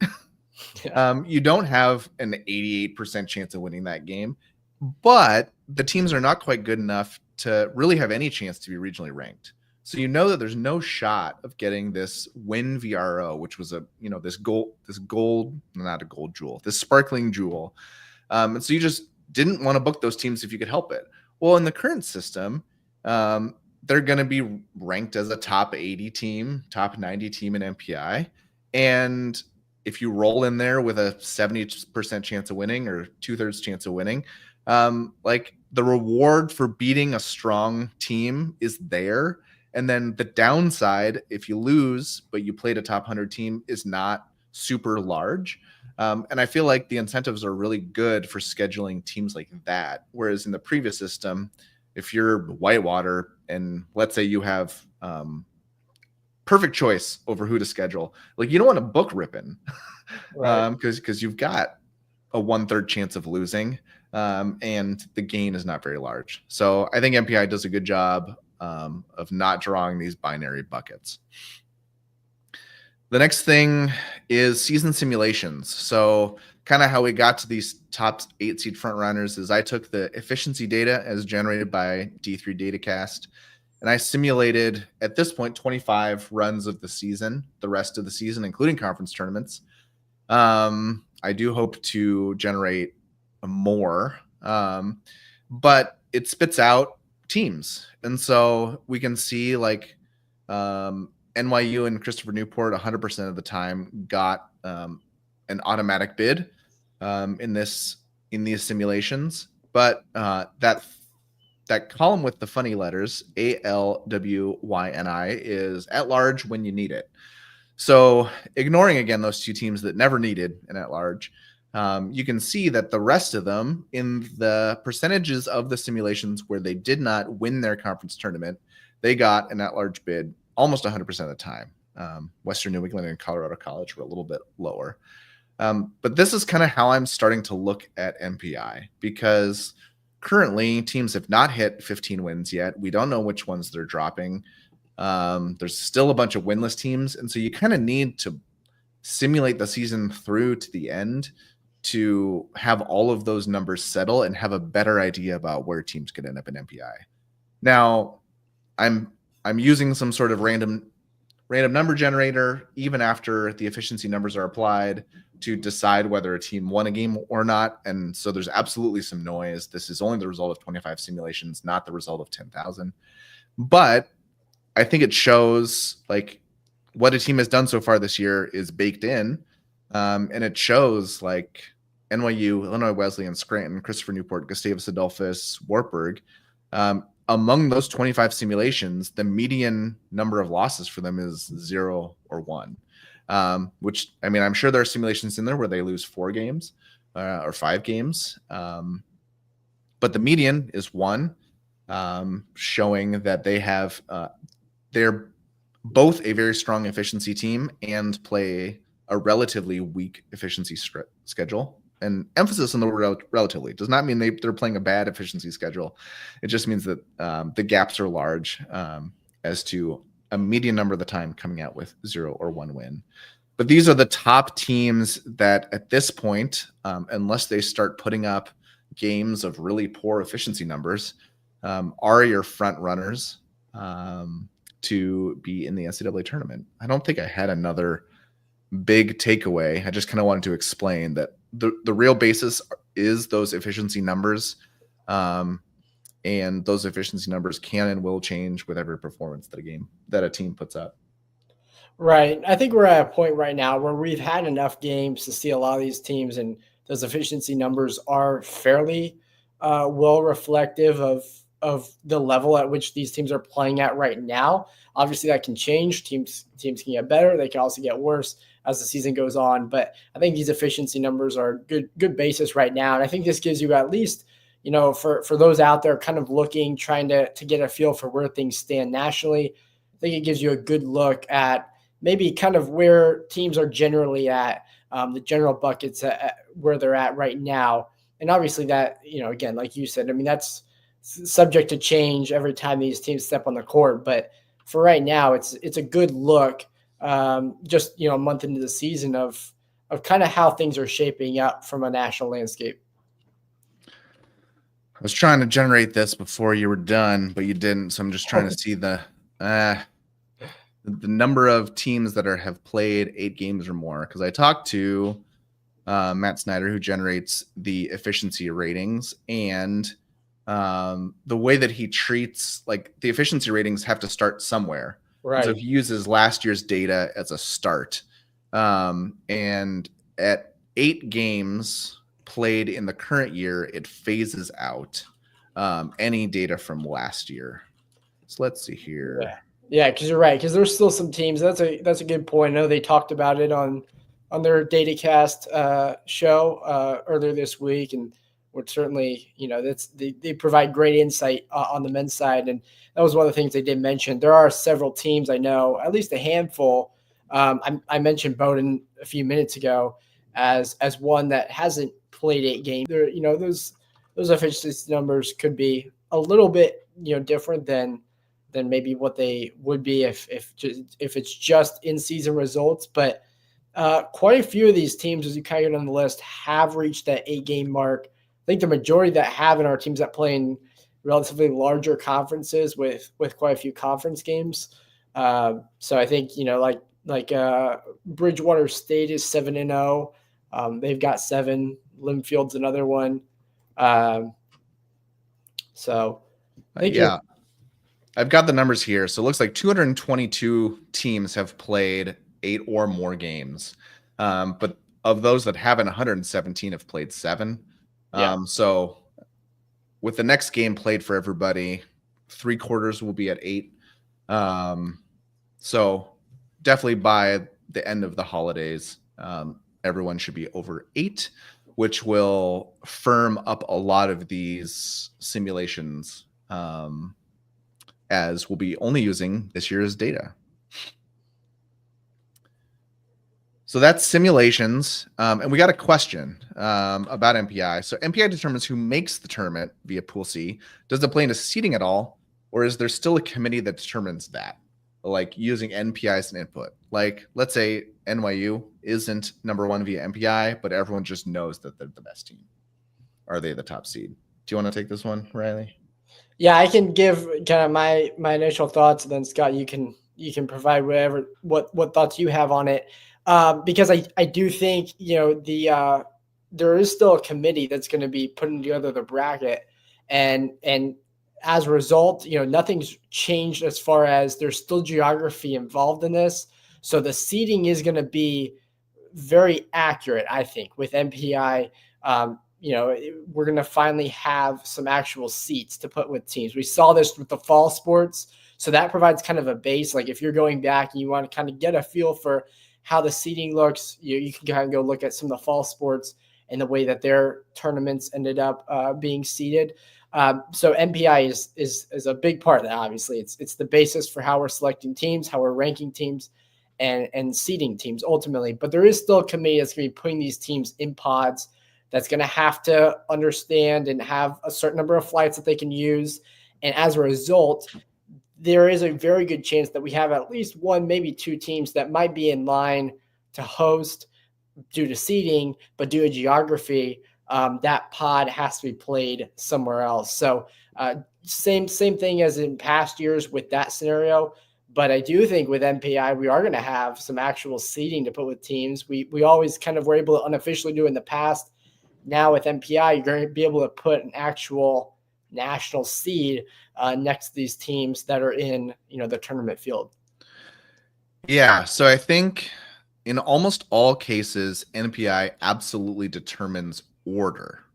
Yeah.
You don't have an 88% chance of winning that game, but the teams are not quite good enough to really have any chance to be regionally ranked. So you know that there's no shot of getting this win VRO, which was this gold, not a gold jewel, this sparkling jewel. And so you just didn't want to book those teams if you could help it. Well, in the current system, they're going to be ranked as a top 80 team, top 90 team in MPI. And if you roll in there with a 70% chance of winning or 2/3 chance of winning, like the reward for beating a strong team is there. And then the downside, if you lose, but you played a top 100 team, is not super large. And I feel like the incentives are really good for scheduling teams like that. Whereas in the previous system, if you're Whitewater and let's say you have perfect choice over who to schedule, like you don't want to book Ripon
Right.
because you've got a 1/3 chance of losing, and the gain is not very large. So I think MPI does a good job of not drawing these binary buckets. The next thing is season simulations. So kind of how we got to these top 8 seed front runners is I took the efficiency data as generated by D3 Datacast, and I simulated at this point 25 runs of the season, the rest of the season, including conference tournaments. I do hope to generate more, but it spits out teams. And so we can see like NYU and Christopher Newport 100% of the time got an automatic bid in these simulations. But that column with the funny letters, ALWYNI, is at large when you need it. So ignoring again those 2 teams that never needed an at large, you can see that the rest of them in the percentages of the simulations where they did not win their conference tournament, they got an at large bid almost 100% of the time. Western New England and Colorado College were a little bit lower. But this is kind of how I'm starting to look at MPI, because currently teams have not hit 15 wins yet. We don't know which ones they're dropping. There's still a bunch of winless teams. And so you kind of need to simulate the season through to the end to have all of those numbers settle and have a better idea about where teams could end up in MPI. Now, I'm using some sort of random number generator even after the efficiency numbers are applied to decide whether a team won a game or not. And so there's absolutely some noise. This is only the result of 25 simulations, not the result of 10,000. But I think it shows like what a team has done so far this year is baked in. And it shows like NYU, Illinois Wesleyan, Scranton, Christopher Newport, Gustavus Adolphus, Wartburg. Among those 25 simulations, the median number of losses for them is 0 or 1. Which, I mean, I'm sure there are simulations in there where they lose 4 games or 5 games. But the median is 1, showing that they have they're both a very strong efficiency team and play a relatively weak efficiency schedule. And emphasis on the word relatively does not mean they're playing a bad efficiency schedule. It just means that the gaps are large as to a median number of the time coming out with 0 or 1 win. But these are the top teams that at this point, unless they start putting up games of really poor efficiency numbers, are your front runners to be in the NCAA tournament. I don't think I had another big takeaway. I just kind of wanted to explain that the real basis is those efficiency numbers, and those efficiency numbers can and will change with every performance that a team puts up.
Right. I think we're at a point right now where we've had enough games to see a lot of these teams, and those efficiency numbers are fairly well reflective of the level at which these teams are playing at right now. Obviously, that can change. Teams can get better. They can also get worse as the season goes on. But I think these efficiency numbers are good basis right now. And I think this gives you at least, for those out there kind of looking, trying to get a feel for where things stand nationally, I think it gives you a good look at maybe kind of where teams are generally at, the general buckets where they're at right now. And obviously that, again, like you said, I mean, that's subject to change every time these teams step on the court. But for right now, it's a good look, just, a month into the season of of kind of how things are shaping up from a national landscape.
I was trying to generate this before you were done, but you didn't. So I'm just trying to see the number of teams that have played 8 games or more. Because I talked to Matt Snyder, who generates the efficiency ratings, and the way that he treats, like, the efficiency ratings have to start somewhere.
Right.
So he uses last year's data as a start. And at 8 games played in the current year, it phases out any data from last year. So let's see here.
Yeah, because you're right. Because there's still some teams. That's a good point. I know they talked about it on their DataCast show earlier this week, and would certainly, they provide great insight on the men's side, and that was one of the things they did mention. There are several teams I know, at least a handful. I mentioned Bowdoin a few minutes ago as one that hasn't played 8 games. There, those efficiency numbers could be a little bit, different than maybe what they would be if it's just in season results. But quite a few of these teams, as you kind of get on the list, have reached that 8-game mark. I think the majority that haven't are teams that play in relatively larger conferences with quite a few conference games. So I think, like Bridgewater State is 7-0. They've got 7. Linfield's another one. So
yeah, I've got the numbers here. So it looks like 222 teams have played 8 or more games. But of those that haven't, 117 have played 7. So with the next game played for everybody, 3/4 will be at 8. So definitely by the end of the holidays, everyone should be over 8, which will firm up a lot of these simulations, as we'll be only using this year's data. So that's simulations. And we got a question about MPI. So MPI determines who makes the tournament via Pool C. Does it play into seeding at all? Or is there still a committee that determines that? Like using NPI as an input? Like, let's say NYU isn't number 1 via MPI, but everyone just knows that they're the best team. Are they the top seed? Do you want to take this one, Riley?
Yeah, I can give kind of my initial thoughts, and then Scott, you can provide what thoughts you have on it. Because I do think, there is still a committee that's going to be putting together the bracket, and as a result, nothing's changed as far as there's still geography involved in this. So the seeding is going to be very accurate, I think, with MPI. We're going to finally have some actual seats to put with teams. We saw this with the fall sports. So that provides kind of a base. Like if you're going back and you want to kind of get a feel for how the seeding looks, you can kind of go look at some of the fall sports and the way that their tournaments ended up being seeded. So MPI is a big part of that. Obviously, it's the basis for how we're selecting teams, how we're ranking teams, and seeding teams ultimately. But there is still a committee that's going to be putting these teams in pods, that's going to have to understand and have a certain number of flights that they can use. And as a result, there is a very good chance that we have at least 1, maybe 2 teams that might be in line to host due to seeding, but due to geography, that pod has to be played somewhere else. So same thing as in past years with that scenario. But I do think with MPI, we are going to have some actual seeding to put with teams. We always kind of were able to unofficially do it in the past. Now with MPI, you're going to be able to put an actual national seed next to these teams that are in, the tournament field.
Yeah. So I think in almost all cases, NPI absolutely determines order.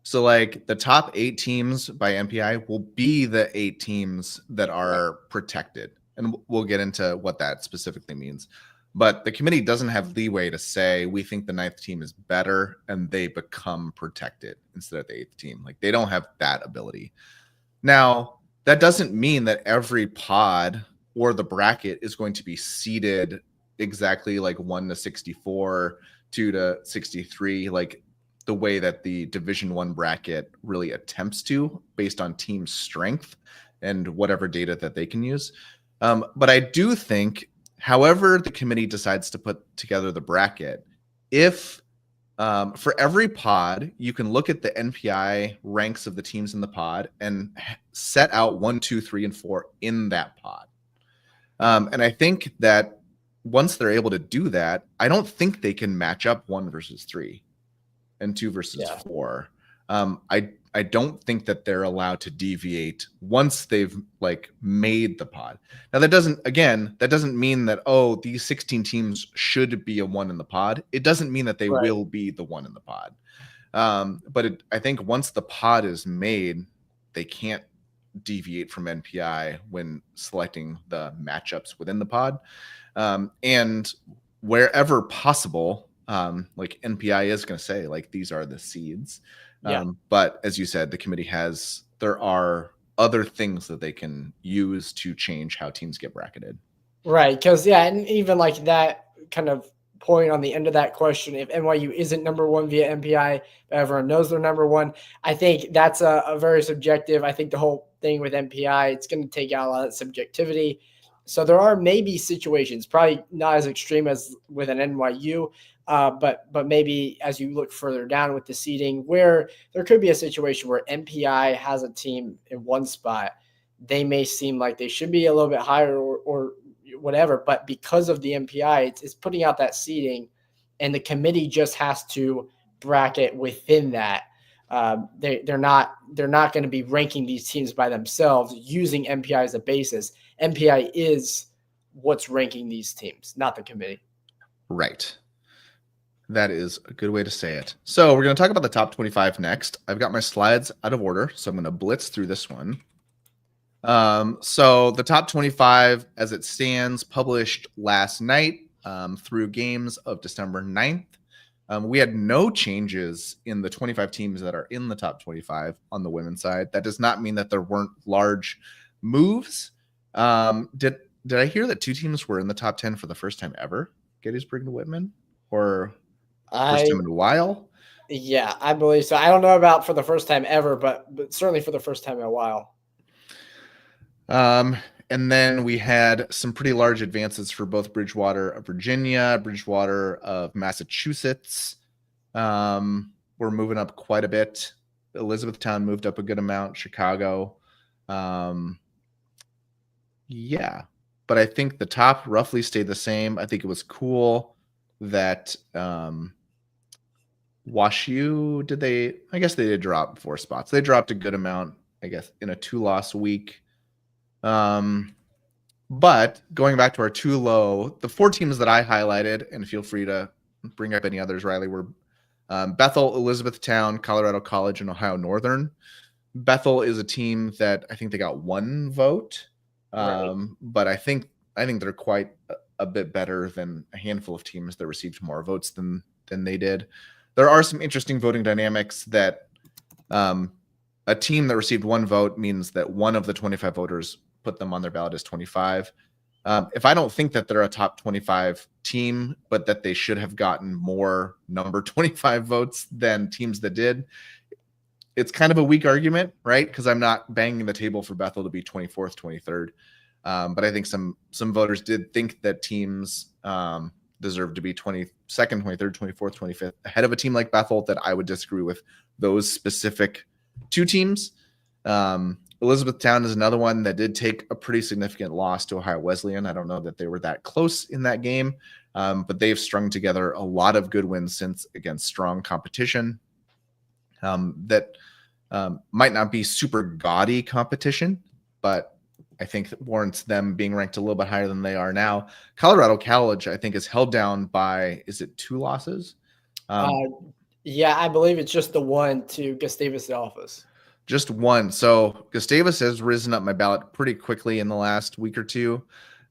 So like the top 8 teams by NPI will be the 8 teams that are protected. And we'll get into what that specifically means. But the committee doesn't have leeway to say, we think the 9th team is better, and they become protected instead of the 8th team. Like they don't have that ability. Now, that doesn't mean that every pod or the bracket is going to be seeded exactly like 1 to 64, 2 to 63, like the way that the Division I bracket really attempts to, based on team strength and whatever data that they can use. But I do think, however the committee decides to put together the bracket, if for every pod, you can look at the NPI ranks of the teams in the pod and set out 1, 2, 3, and 4 in that pod. And I think that once they're able to do that, I don't think they can match up 1 versus 3 and 2 versus 4. I don't think that they're allowed to deviate once they've like made the pod. Now that doesn't mean that these 16 teams should be a 1 in the pod. It doesn't mean that they will be the 1 in the pod. But I think once the pod is made, they can't deviate from NPI when selecting the matchups within the pod. And wherever possible, like NPI is going to say like these are the seeds. But as you said, the committee there are other things that they can use to change how teams get bracketed.
Right. Because, and even like that kind of point on the end of that question, if NYU isn't number 1 via NPI, everyone knows they're number 1. I think that's a very subjective. I think the whole thing with NPI, it's going to take out a lot of subjectivity. So there are maybe situations, probably not as extreme as with an NYU, but maybe as you look further down with the seeding, where there could be a situation where NPI has a team in one spot, they may seem like they should be a little bit higher or whatever, but because of the NPI, it's putting out that seeding, and the committee just has to bracket within that. They're not going to be ranking these teams by themselves using NPI as a basis. NPI is what's ranking these teams, not the committee.
Right. That is a good way to say it. So we're going to talk about the top 25 next. I've got my slides out of order, so I'm going to blitz through this one. So the top 25 as it stands, published last night through games of December 9th. We had no changes in the 25 teams that are in the top 25 on the women's side. That does not mean that there weren't large moves. Did I hear that 2 teams were in the top 10 for the first time ever? Gettysburg and Whitman, or first time in a while?
Yeah, I believe so. I don't know about for the first time ever, but certainly for the first time in a while.
And then we had some pretty large advances for both Bridgewater of Virginia, Bridgewater of Massachusetts. We're moving up quite a bit. Elizabethtown moved up a good amount. Chicago. Yeah. But I think the top roughly stayed the same. I think it was cool that WashU, I guess they did drop 4 spots. They dropped a good amount, I guess, in a 2-loss week. But going back to our 2 low, the 4 teams that I highlighted, and feel free to bring up any others, Riley, were Bethel, Elizabethtown, Colorado College, and Ohio Northern. Bethel is a team that I think they got 1 vote. But I think they're quite a bit better than a handful of teams that received more votes than they did. There are some interesting voting dynamics that a team that received 1 vote means that 1 of the 25 voters put them on their ballot as 25. If I don't think that they're a top 25 team, but that they should have gotten more number 25 votes than teams that did, it's kind of a weak argument, right? Because I'm not banging the table for Bethel to be 24th, 23rd. But I think some voters did think that teams deserve to be 22nd, 23rd, 24th, 25th ahead of a team like Bethel. That I would disagree with those specific 2 teams. Elizabethtown is another one that did take a pretty significant loss to Ohio Wesleyan. I don't know that they were that close in that game, but they've strung together a lot of good wins since against strong competition. That might not be super gaudy competition, but I think that warrants them being ranked a little bit higher than they are now. Colorado College, I think, is held down by, is it 2 losses?
Yeah, I believe it's just the 1 to Gustavus Adolphus.
Just 1. So Gustavus has risen up my ballot pretty quickly in the last week or 2.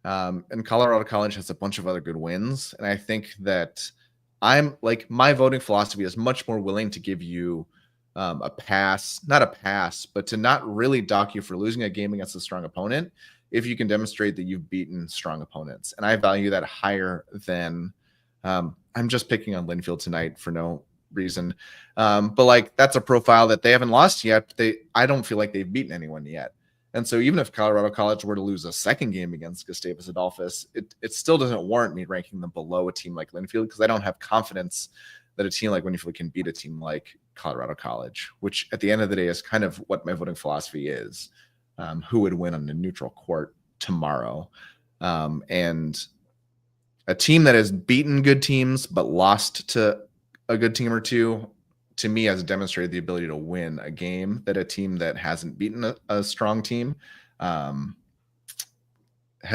And Colorado College has a bunch of other good wins. And I think that my voting philosophy is much more willing to give you a pass, not a pass, but to not really dock you for losing a game against a strong opponent if you can demonstrate that you've beaten strong opponents. And I value that higher than I'm just picking on Linfield tonight for no reason. But that's a profile that they haven't lost yet. I don't feel like they've beaten anyone yet. And so even if Colorado College were to lose a second game against Gustavus Adolphus, it still doesn't warrant me ranking them below a team like Linfield, because I don't have confidence that a team like Linfield can beat a team like Colorado College, which at the end of the day is kind of what my voting philosophy is. Who would win on a neutral court tomorrow? And a team that has beaten good teams but lost to a good team or two, to me, has demonstrated the ability to win a game that a team that hasn't beaten a strong team has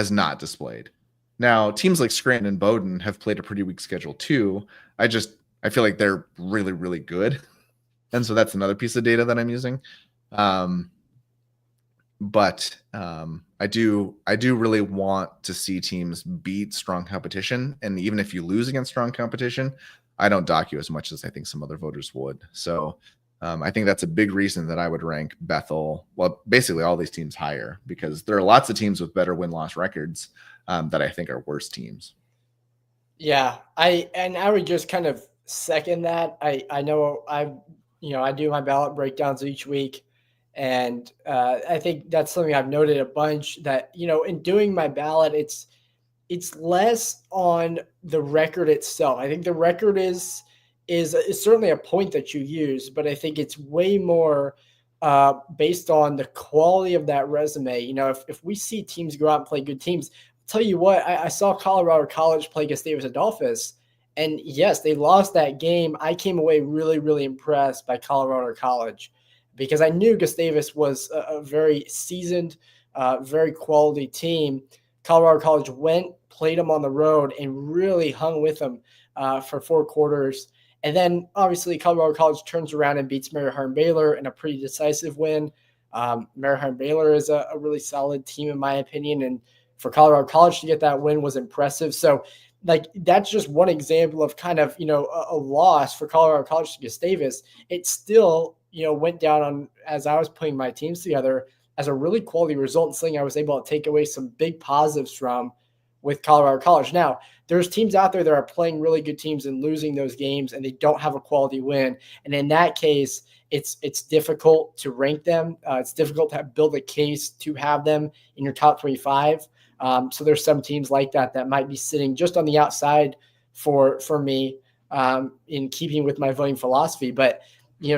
not displayed. Now, teams like Scranton and Bowdoin have played a pretty weak schedule too. I feel like they're really, really good. And so that's another piece of data that I'm using. But I do really want to see teams beat strong competition. And even if you lose against strong competition, I don't dock you as much as I think some other voters would. So I think that's a big reason that I would rank Bethel, well, basically all these teams higher, because there are lots of teams with better win-loss records that I think are worse teams.
Yeah, I would just kind of second that. I know I do my ballot breakdowns each week, and I think that's something I've noted a bunch, that in doing my ballot, it's less on the record itself. I think the record is certainly a point that you use, but I think it's way more based on the quality of that resume. If we see teams go out and play good teams, I'll tell you what, I saw Colorado College play Gustavus Adolphus, and yes, they lost that game. I came away really, really impressed by Colorado College, because I knew Gustavus was a very seasoned, very quality team. Colorado College played them on the road, and really hung with them for 4 quarters. And then obviously Colorado College turns around and beats Mary Hardin-Baylor in a pretty decisive win. Mary Hardin-Baylor is a really solid team in my opinion, and for Colorado College to get that win was impressive. So that's just one example of kind of, a loss for Colorado College to Gustavus. It still, went down on, as I was putting my teams together, as a really quality result, and something I was able to take away some big positives from with Colorado College. Now, there's teams out there that are playing really good teams and losing those games, and they don't have a quality win. And in that case, it's difficult to rank them. It's difficult to build a case to have them in your top 25. So there's some teams like that might be sitting just on the outside for me, in keeping with my voting philosophy. But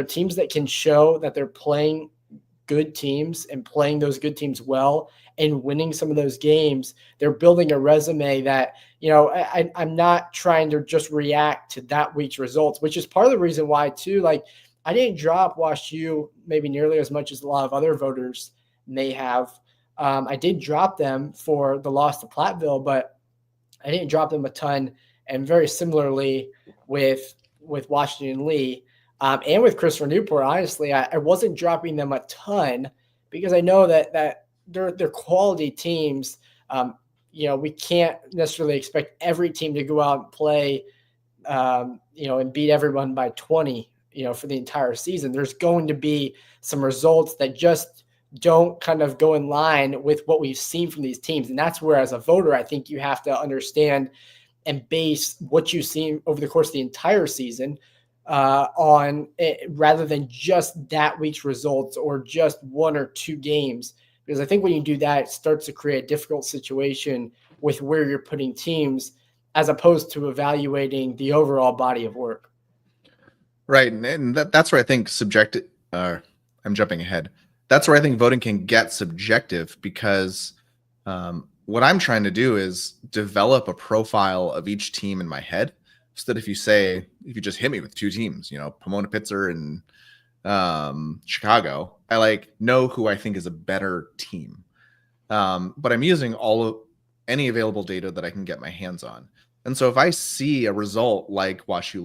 teams that can show that they're playing good teams and playing those good teams well and winning some of those games, they're building a resume that, I'm not trying to just react to that week's results, which is part of the reason why too, I didn't drop Wash U maybe nearly as much as a lot of other voters may have. I did drop them for the loss to Platteville, but I didn't drop them a ton. And very similarly with Washington Lee, and with Christopher Newport, honestly, I wasn't dropping them a ton, because I know that they're quality teams. We can't necessarily expect every team to go out and play, and beat everyone by 20, for the entire season. There's going to be some results that just don't kind of go in line with what we've seen from these teams. And that's where, as a voter, I think you have to understand and base what you've seen over the course of the entire season on it, rather than just that week's results or just 1 or 2 games. Because I think when you do that, it starts to create a difficult situation with where you're putting teams, as opposed to evaluating the overall body of work.
Right. And that's where I think subjective, I'm jumping ahead. That's where I think voting can get subjective, because what I'm trying to do is develop a profile of each team in my head, so that if you just hit me with 2 teams, Pomona Pitzer and Chicago, I know who I think is a better team. But I'm using any available data that I can get my hands on. And so if I see a result like WashU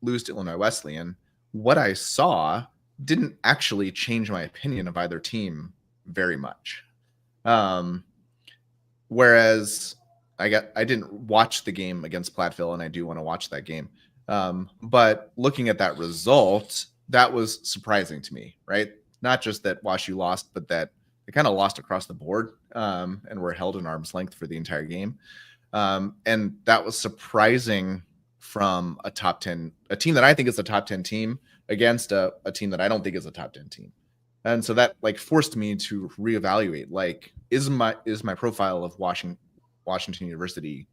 lose to Illinois Wesleyan, what I saw didn't actually change my opinion of either team very much. Whereas I didn't watch the game against Platteville, and I do want to watch that game. But looking at that result, that was surprising to me, right? Not just that WashU lost, but that they kind of lost across the board, and were held in arm's length for the entire game. And that was surprising from a top 10, a team that I think is a top 10 team against a team that I don't think is a top 10 team. And so that like forced me to reevaluate, like, is my profile of Washington University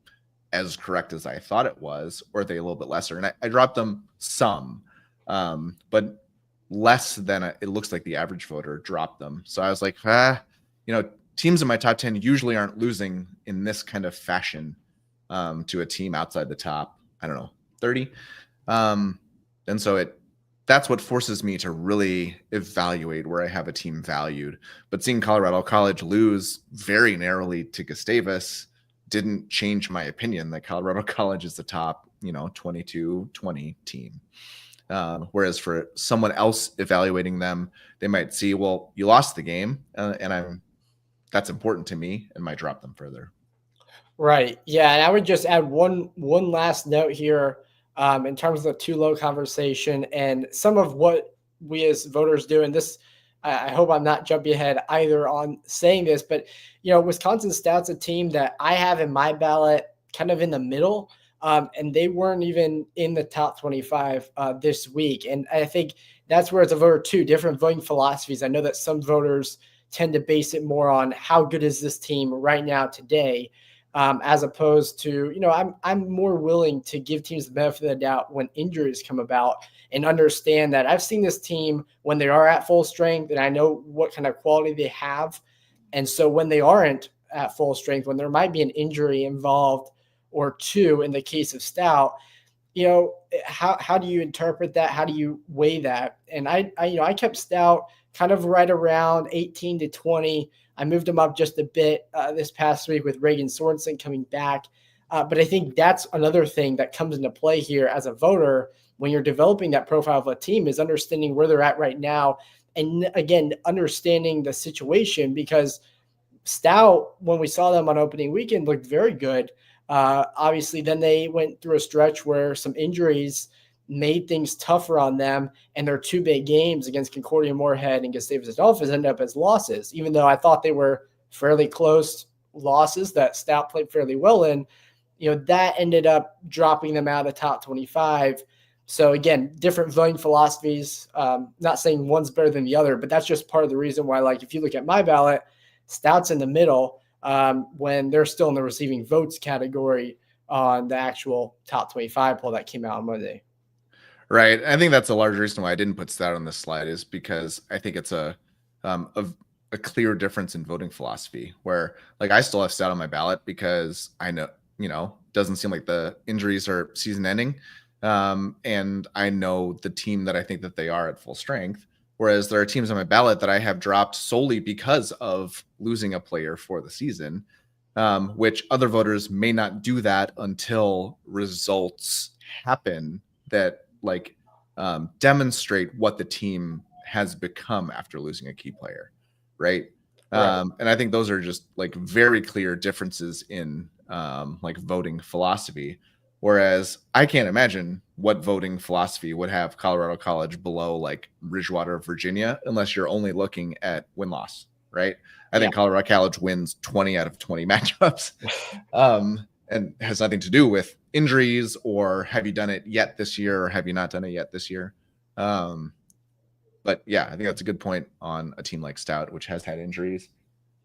as correct as I thought it was, or are they a little bit lesser? And I dropped them some, but less than it looks like the average voter dropped them. So I was like, teams in my top 10 usually aren't losing in this kind of fashion to a team outside the top, I don't know, 30. And so that's what forces me to really evaluate where I have a team valued. But seeing Colorado College lose very narrowly to Gustavus didn't change my opinion that Colorado College is the top, 22-20 team. Whereas for someone else evaluating them, they might see, well, you lost the game, and that's important to me, and might drop them further.
Right. Yeah, and I would just add one last note here in terms of the too low conversation and some of what we as voters do. And this, I hope I'm not jumping ahead either on saying this, but Wisconsin Stout's a team that I have in my ballot kind of in the middle. And they weren't even in the top 25 this week. And I think that's where it's a voter too, different voting philosophies. I know that some voters tend to base it more on how good is this team right now today, as opposed to, I'm more willing to give teams the benefit of the doubt when injuries come about and understand that I've seen this team when they are at full strength and I know what kind of quality they have. And so when they aren't at full strength, when there might be an injury involved or two in the case of Stout, how do you interpret that? How do you weigh that? And I kept Stout kind of right around 18 to 20. I moved him up just a bit this past week with Reagan Sorensen coming back. But I think that's another thing that comes into play here as a voter when you're developing that profile of a team is understanding where they're at right now. And again, understanding the situation, because Stout, when we saw them on opening weekend, looked very good. Obviously, then they went through a stretch where some injuries made things tougher on them, and their two big games against Concordia Moorhead and Gustavus Adolphus ended up as losses, even though I thought they were fairly close losses that Stout played fairly well in. That ended up dropping them out of the top 25. So again, different voting philosophies. Not saying one's better than the other, but that's just part of the reason why, like, if you look at my ballot, Stout's in the middle when they're still in the receiving votes category on the actual top 25 poll that came out on Monday.
Right. I think that's a large reason why I didn't put Stout on this slide, is because I think it's a clear difference in voting philosophy where, like, I still have Stout on my ballot because I know, doesn't seem like the injuries are season ending. And I know the team that I think that they are at full strength. Whereas there are teams on my ballot that I have dropped solely because of losing a player for the season, which other voters may not do that until results happen that demonstrate what the team has become after losing a key player. Right. And I think those are just very clear differences in voting philosophy. Whereas I can't imagine what voting philosophy would have Colorado College below Bridgewater, Virginia, unless you're only looking at win-loss, right? I think Colorado College wins 20 out of 20 matchups and has nothing to do with injuries or have you done it yet this year or have you not done it yet this year. But yeah, I think that's a good point on a team like Stout, which has had injuries.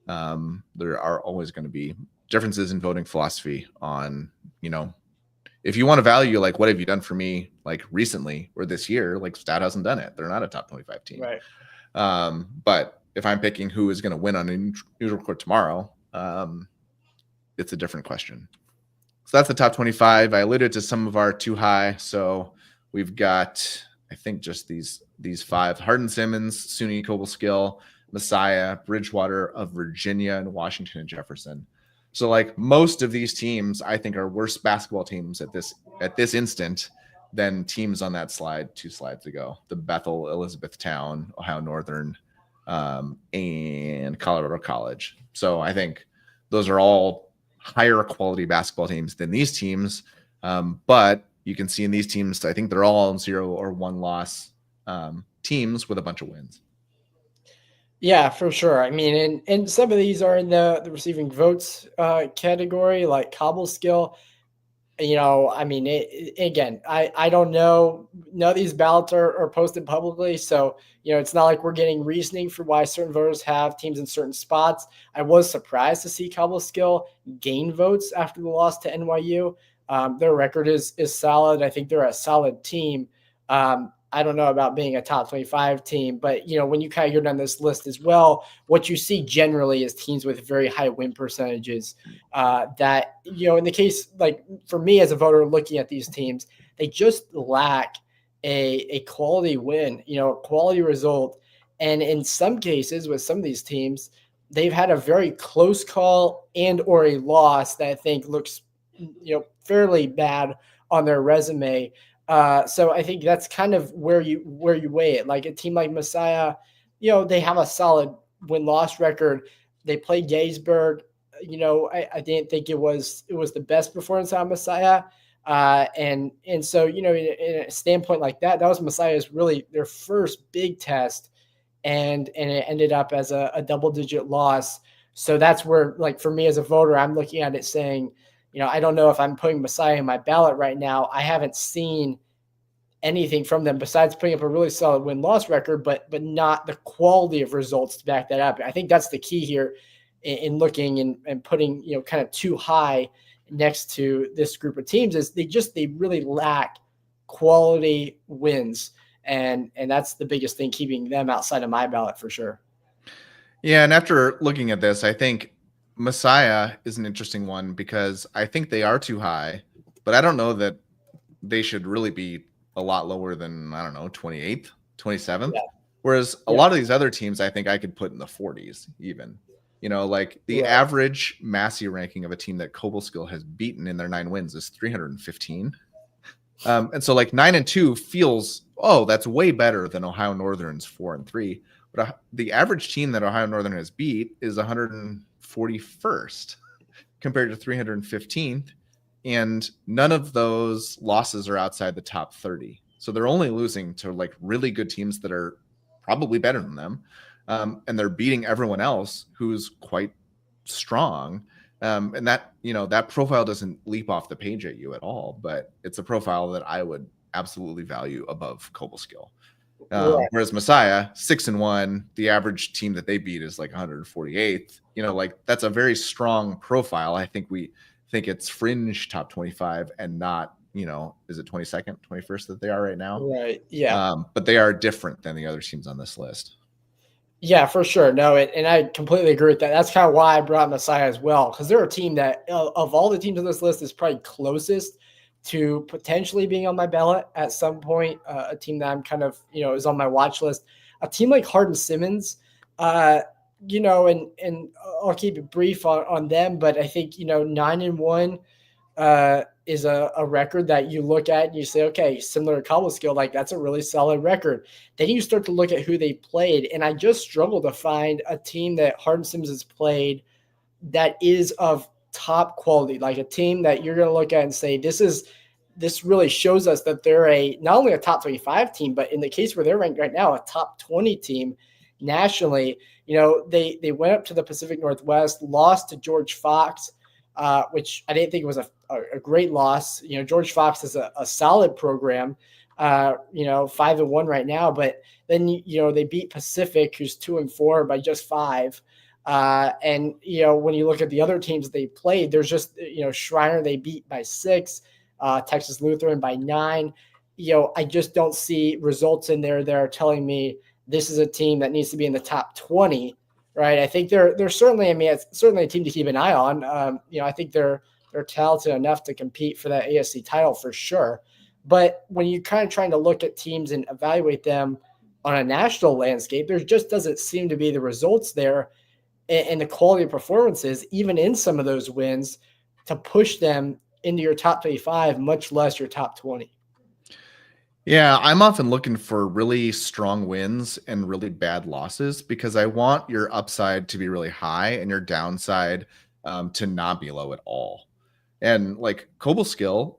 There are always going to be differences in voting philosophy on, if you want to value, what have you done for me, recently or this year, Stout hasn't done it. They're not a top 25 team.
Right.
But if I'm picking who is going to win on a neutral court tomorrow, it's a different question. So that's the top 25. I alluded to some of our too high. So we've got, I think, just these five: Hardin-Simmons, SUNY Cobleskill, Messiah, Bridgewater of Virginia, and Washington and Jefferson. So most of these teams, I think, are worse basketball teams at this instant than teams on that slide 2 slides ago. The Bethel, Elizabethtown, Ohio Northern, and Colorado College. So I think those are all higher quality basketball teams than these teams. But you can see in these teams, I think they're all 0 or 1 loss teams with a bunch of wins.
Yeah, for sure. I mean, and some of these are in the receiving votes category, like Cobleskill. I mean, again, I don't know. None of these ballots are posted publicly. So, it's not like we're getting reasoning for why certain voters have teams in certain spots. I was surprised to see Skill gain votes after the loss to NYU. Their record is solid. I think they're a solid team. I don't know about being a top 25 team, but when you kind of go down this list as well, what you see generally is teams with very high win percentages. That in the case, like for me as a voter looking at these teams, they just lack a quality win, a quality result. And in some cases with some of these teams, they've had a very close call and or a loss that I think looks fairly bad on their resume. So I think that's kind of where you weigh it. Like a team like Messiah, they have a solid win-loss record. They played Gettysburg. I didn't think it was the best performance on Messiah. And so, in a standpoint like that was Messiah's really their first big test, and it ended up as a double-digit loss. So that's where, like, for me as a voter, I'm looking at it saying, I don't know if I'm putting Messiah in my ballot right now. I haven't seen anything from them besides putting up a really solid win-loss record, but not the quality of results to back that up. I think that's the key here in looking and putting, kind of too high next to this group of teams is they really lack quality wins. And that's the biggest thing keeping them outside of my ballot for sure.
Yeah. And after looking at this, I think Messiah is an interesting one because I think they are too high, but I don't know that they should really be a lot lower than, I don't know, 28th, 27th. Yeah. Whereas a lot of these other teams, I think I could put in the 40s even. Like the average Massey ranking of a team that Cobleskill has beaten in their 9 wins is 315. And so like 9-2 feels, that's way better than Ohio Northern's 4-3. But the average team that Ohio Northern has beat is 141st compared to 315th. And none of those losses are outside the top 30. So they're only losing to like really good teams that are probably better than them. And they're beating everyone else who's quite strong. And that, that profile doesn't leap off the page at you at all, but it's a profile that I would absolutely value above Cobleskill. Whereas Messiah, 6-1, the average team that they beat is like 148th. Like that's a very strong profile. I think we think it's fringe top 25 and not, is it 22nd, 21st that they are right now?
Right. Yeah.
But they are different than the other teams on this list.
Yeah, for sure. No, and I completely agree with that. That's kind of why I brought Messiah as well, because they're a team that, of all the teams on this list, is probably closest to potentially being on my ballot at some point. A team that I'm kind of, is on my watch list. A team like Hardin-Simmons, and I'll keep it brief on them, but I think 9-1 is a record that you look at and you say, okay, similar to Cobleskill, like that's a really solid record. Then you start to look at who they played, and I just struggle to find a team that Hardin-Simmons has played that is of top quality, like a team that you're going to look at and say, this really shows us that they're not only a top 25 team, but in the case where they're ranked right now, a top 20 team nationally. They went up to the Pacific Northwest, lost to George Fox, which I didn't think was a great loss. George Fox is a solid program, 5-1 right now, but then, they beat Pacific, who's 2-4 by just 5. And, when you look at the other teams they played, there's just, Schreiner, they beat by 6, Texas Lutheran by 9. I just don't see results in there that are telling me this is a team that needs to be in the top 20. Right. I think they're certainly, it's certainly a team to keep an eye on. I think they're talented enough to compete for that ASC title for sure. But when you're kind of trying to look at teams and evaluate them on a national landscape, there just doesn't seem to be the results there and the quality of performances, even in some of those wins, to push them into your top 35, much less your top 20.
Yeah, I'm often looking for really strong wins and really bad losses because I want your upside to be really high and your downside to not be low at all. And like Cobleskill,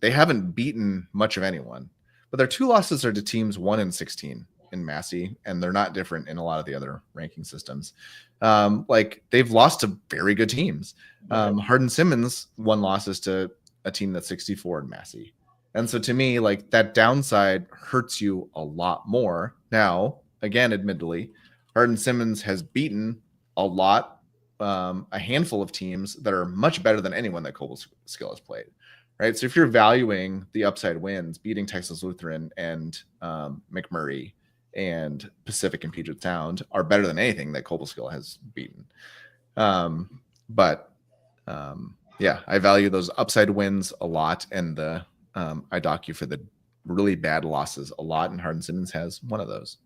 they haven't beaten much of anyone, but their 2 losses are to teams 1-16 in Massey, and they're not different in a lot of the other ranking systems. Like they've lost to very good teams. Hardin-Simmons 1 loss is to a team that's 64 in Massey. And so to me, like that downside hurts you a lot more. Now, again, admittedly, Hardin-Simmons has beaten a handful of teams that are much better than anyone that Cobleskill has played, right? So if you're valuing the upside wins, beating Texas Lutheran and McMurray and Pacific and Puget Sound are better than anything that Cobleskill has beaten. Yeah, I value those upside wins a lot, and I dock you for the really bad losses a lot, and Hardin-Simmons has one of those.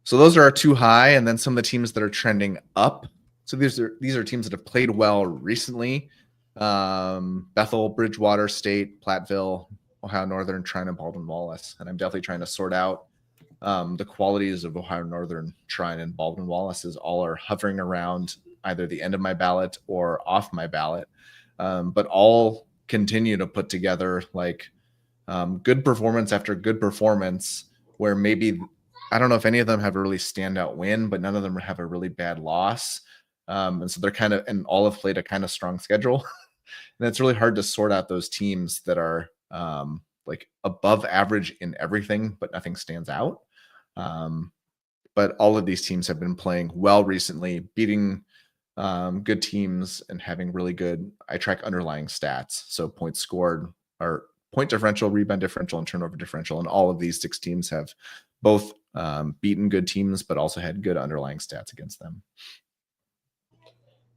So those are our two high, and then some of the teams that are trending up. So these are teams that have played well recently. Bethel, Bridgewater State, Platteville, Ohio Northern, Trine, and Baldwin-Wallace. And I'm definitely trying to sort out the qualities of Ohio Northern, Trine, and Baldwin-Wallace, as all are hovering around either the end of my ballot or off my ballot. But all continue to put together like good performance after good performance, where maybe, I don't know if any of them have a really standout win, but none of them have a really bad loss. And so they're kind of, and all have played a kind of strong schedule. And it's really hard to sort out those teams that are like above average in everything, but nothing stands out. But all of these teams have been playing well recently, beating good teams and having really good, I track underlying stats. So points scored, or point differential, rebound differential, and turnover differential. And all of these 6 teams have both beaten good teams, but also had good underlying stats against them.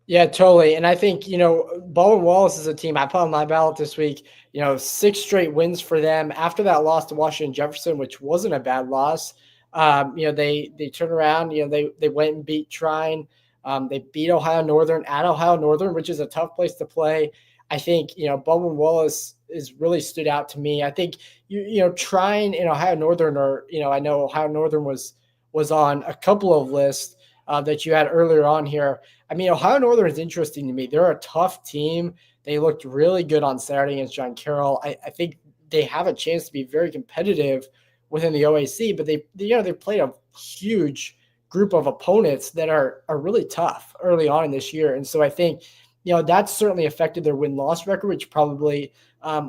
Yeah, totally. And I think, Baldwin-Wallace is a team I put on my ballot this week. 6 straight wins for them after that loss to Washington Jefferson, which wasn't a bad loss. They turned around, they went and beat Trine. They beat Ohio Northern at Ohio Northern, which is a tough place to play. I think, Baldwin-Wallace is really stood out to me. I think, Trine and Ohio Northern are, I know Ohio Northern was on a couple of lists that you had earlier on here. I mean, Ohio Northern is interesting to me. They're a tough team. They looked really good on Saturday against John Carroll. I think they have a chance to be very competitive within the OAC, but they played a huge group of opponents that are really tough early on in this year. And so I think, that's certainly affected their win-loss record, which probably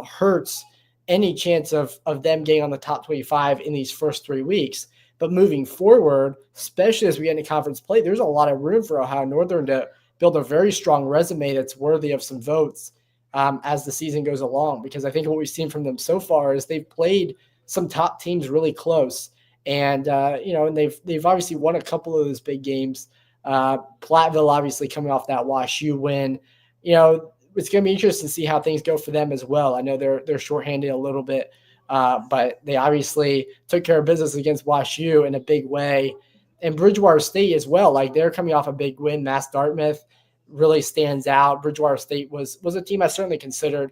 hurts any chance of them getting on the top 25 in these first 3 weeks. But moving forward, especially as we get into conference play, there's a lot of room for Ohio Northern to build a very strong resume that's worthy of some votes as the season goes along. Because I think what we've seen from them so far is they've played some top teams really close. And, and they've obviously won a couple of those big games. Platteville obviously coming off that WashU win. It's going to be interesting to see how things go for them as well. I know they're shorthanded a little bit. But they obviously took care of business against WashU in a big way. And Bridgewater State as well. Like, they're coming off a big win. Mass Dartmouth really stands out. Bridgewater State was a team I certainly considered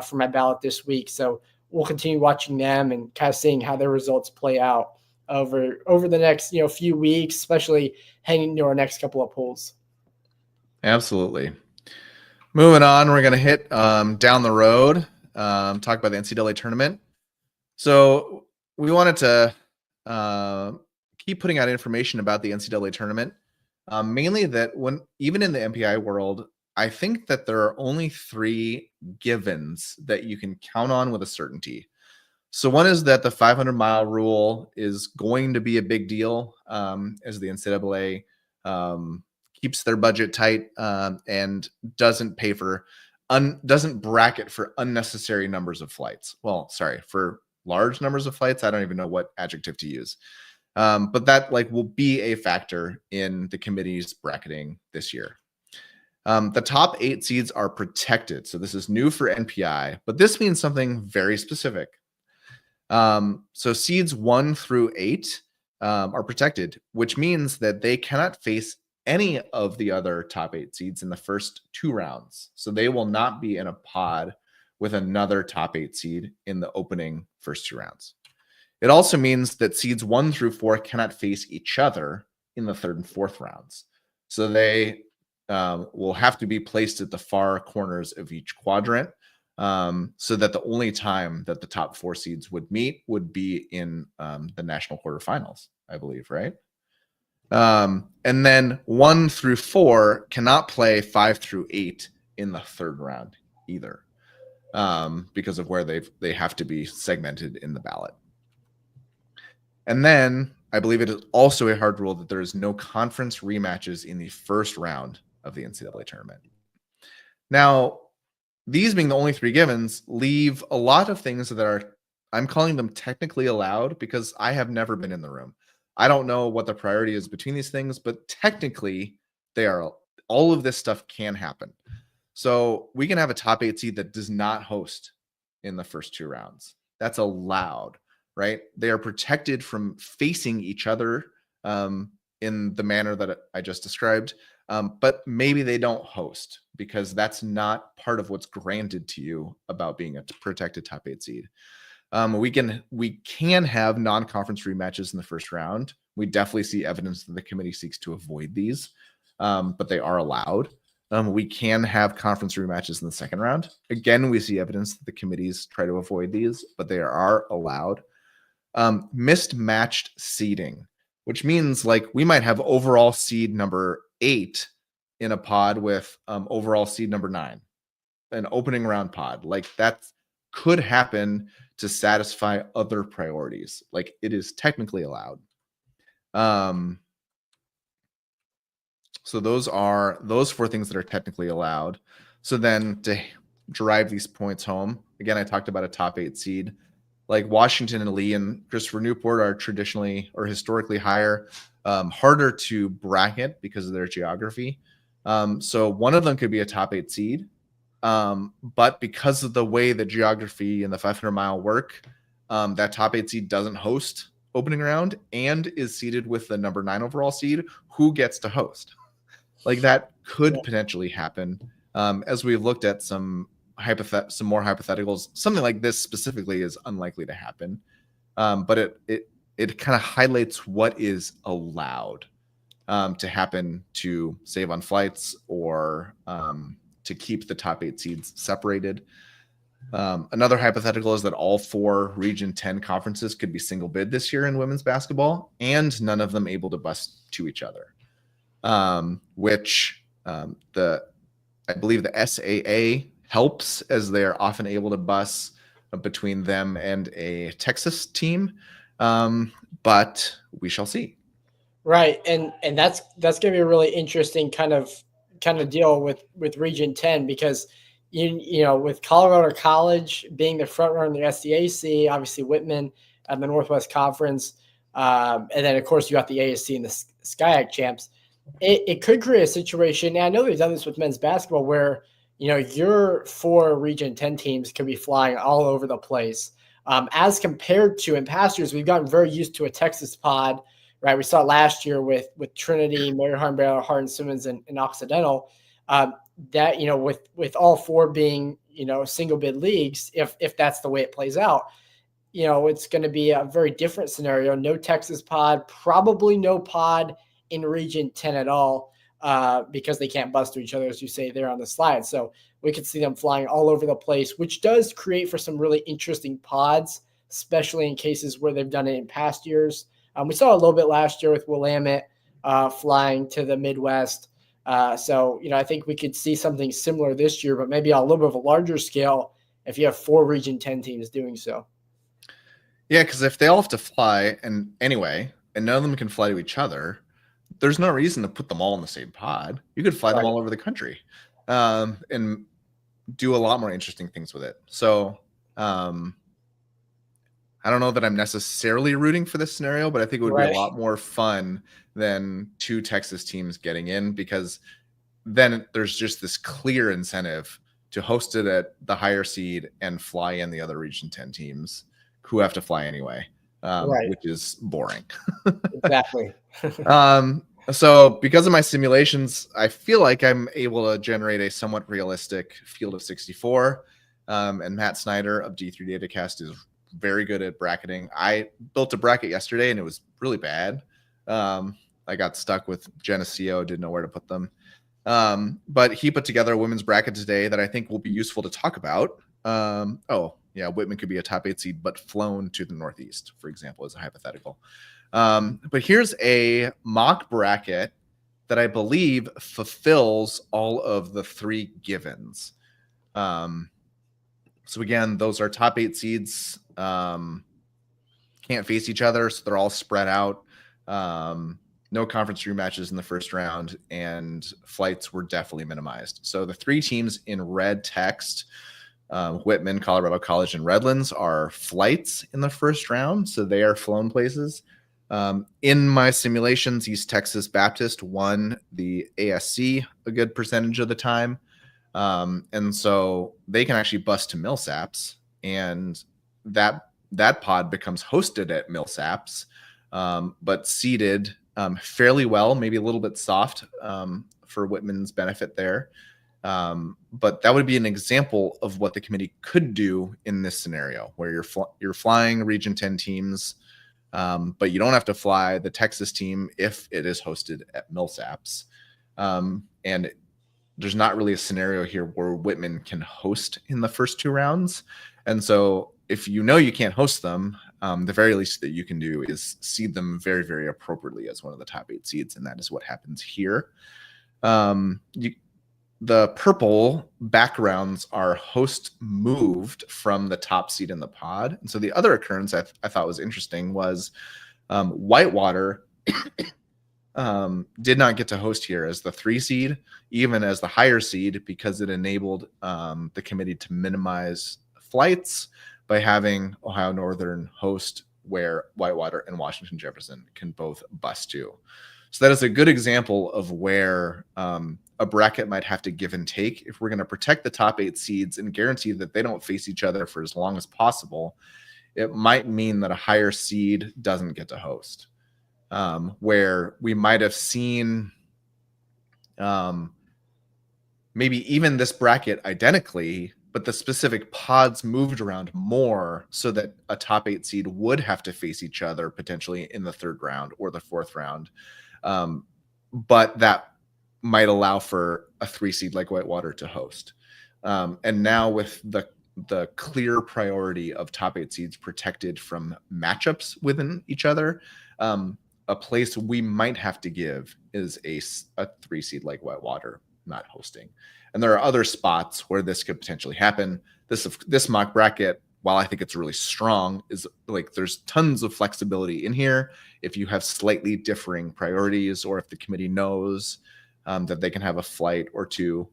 for my ballot this week. So we'll continue watching them and kind of seeing how their results play out over the next few weeks, especially heading into our next couple of polls.
Absolutely. Moving on, we're going to hit down the road, talk about the NCAA tournament. So we wanted to keep putting out information about the NCAA tournament, mainly that even in the MPI world, I think that there are only 3 givens that you can count on with a certainty. So one is that the 500-mile rule is going to be a big deal as the NCAA keeps their budget tight and doesn't bracket for unnecessary numbers of flights. Well, sorry, for large numbers of flights. I don't even know what adjective to use. But that will be a factor in the committee's bracketing this year. The top 8 seeds are protected. So this is new for NPI, but this means something very specific. So seeds 1 through 8 are protected, which means that they cannot face any of the other top 8 seeds in the first 2 rounds. So they will not be in a pod with another top 8 seed in the opening first 2 rounds. It also means that seeds 1 through 4 cannot face each other in the 3rd and 4th rounds. So they will have to be placed at the far corners of each quadrant, so that the only time that the top 4 seeds would meet would be in the national quarterfinals, I believe, right? And then 1 through 4 cannot play 5 through 8 in the 3rd round either, because of where they have to be segmented in the ballot. And then I believe it is also a hard rule that there is no conference rematches in the first round of the NCAA tournament. Now, these being the only three givens leave a lot of things that are, I'm calling them technically allowed because I have never been in the room. I don't know what the priority is between these things, but technically they are, all of this stuff can happen. So we can have a top 8 seed that does not host in the first 2 rounds. That's allowed, right? They are protected from facing each other in the manner that I just described. But maybe they don't host because that's not part of what's granted to you about being a protected top 8 seed. We can have non-conference rematches in the first round. We definitely see evidence that the committee seeks to avoid these, but they are allowed. We can have conference rematches in the second round. Again, we see evidence that the committees try to avoid these, but they are allowed. Mismatched seeding, which means like we might have overall seed number 8 in a pod with overall seed number 9, an opening round pod. Like that could happen to satisfy other priorities. Like it is technically allowed. So those are those 4 things that are technically allowed. So then to drive these points home, again, I talked about a top 8 seed. Like Washington and Lee and Christopher Newport are traditionally or historically higher, harder to bracket because of their geography. So one of them could be a top 8 seed. But because of the way the geography and the 500-mile work, that top 8 seed doesn't host opening round and is seeded with the number 9 overall seed who gets to host. Like that could potentially happen. As we've looked at some more hypotheticals, something like this specifically is unlikely to happen. But it kind of highlights what is allowed to happen to save on flights or to keep the top 8 seeds separated. Another hypothetical is that all 4 Region 10 conferences could be single bid this year in women's basketball, and none of them able to bus to each other. Which I believe the SAA helps, as they are often able to bus between them and a Texas team. But we shall see.
Right, and that's going to be a really interesting kind of deal with Region 10 because you know with Colorado College being the front runner in the SDAC, obviously Whitman and the Northwest Conference, and then of course you got the ASC and the SCIAC champs. It could create a situation. And I know they've done this with men's basketball where you know your 4 Region 10 teams could be flying all over the place, as compared to in past years we've gotten very used to a Texas pod. Right, we saw it last year with Trinity, Mary Hardin-Baylor, Hardin-Simmons, and Occidental. That you know, with all 4 being you know single bid leagues, if that's the way it plays out, you know it's going to be a very different scenario. No Texas pod, probably no pod in Region 10 at all, because they can't bust to each other, as you say there on the slide. So we could see them flying all over the place, which does create for some really interesting pods, especially in cases where they've done it in past years. We saw a little bit last year with Willamette flying to the Midwest. So, you know, I think we could see something similar this year, but maybe on a little bit of a larger scale if you have 4 Region 10 teams doing so.
Yeah, because if they all have to fly and anyway, and none of them can fly to each other, there's no reason to put them all in the same pod. You could fly them all over the country and do a lot more interesting things with it. So, I don't know that I'm necessarily rooting for this scenario, but I think it would be a lot more fun than 2 Texas teams getting in because then there's just this clear incentive to host it at the higher seed and fly in the other Region 10 teams who have to fly anyway, which is boring.
Exactly.
So because of my simulations, I feel like I'm able to generate a somewhat realistic field of 64. And Matt Snyder of D3 Datacast is very good at bracketing. I built a bracket yesterday and it was really bad. I got stuck with Geneseo, didn't know where to put them. But he put together a women's bracket today that I think will be useful to talk about. Whitman could be a top 8 seed, but flown to the Northeast, for example, as a hypothetical. But here's a mock bracket that I believe fulfills all of the 3 givens. So again, those are top 8 seeds. Can't face each other, so they're all spread out. No conference rematches in the first round, and flights were definitely minimized. So the 3 teams in red text, Whitman, Colorado College, and Redlands, are flights in the first round, so they are flown places. In my simulations, East Texas Baptist won the ASC a good percentage of the time. And so they can actually bus to Millsaps, and that pod becomes hosted at Millsaps, but seated fairly well, maybe a little bit soft for Whitman's benefit there. But that would be an example of what the committee could do in this scenario, where you're flying Region 10 teams, but you don't have to fly the Texas team if it is hosted at Millsaps. And there's not really a scenario here where Whitman can host in the first 2 rounds. And so if you know you can't host them, the very least that you can do is seed them very, very appropriately as one of the top 8 seeds. And that is what happens here. The purple backgrounds are host moved from the top seed in the pod. And so the other occurrence I thought was interesting was Whitewater did not get to host here as the 3 seed, even as the higher seed, because it enabled the committee to minimize flights by having Ohio Northern host, where Whitewater and Washington Jefferson can both bus to. So that is a good example of where a bracket might have to give and take. If we're going to protect the top 8 seeds and guarantee that they don't face each other for as long as possible, it might mean that a higher seed doesn't get to host. Where we might have seen maybe even this bracket identically, but the specific pods moved around more so that a top 8 seed would have to face each other potentially in the 3rd round or the 4th round. But that might allow for a 3 seed like Whitewater to host. And now with the clear priority of top 8 seeds protected from matchups within each other, a place we might have to give is a 3 seed like Whitewater not hosting. And there are other spots where this could potentially happen. This mock bracket, while I think it's really strong, is like there's tons of flexibility in here. If you have slightly differing priorities, or if the committee knows that they can have a flight or 2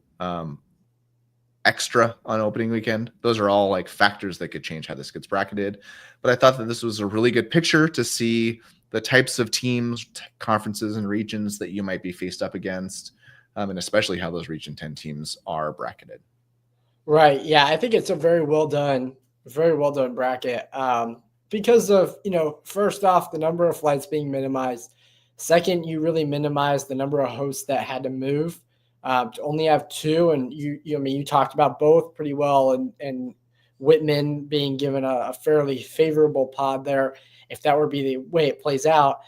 extra on opening weekend, those are all like factors that could change how this gets bracketed. But I thought that this was a really good picture to see the types of teams, conferences, and regions that you might be faced up against, and especially how those Region 10 teams are bracketed.
Right. Yeah, I think it's a very well done bracket, because of, first off, the number of flights being minimized. Second, you really minimize the number of hosts that had to move to only have 2. And you talked about both pretty well, and Whitman being given a fairly favorable pod there, if that were be the way it plays out.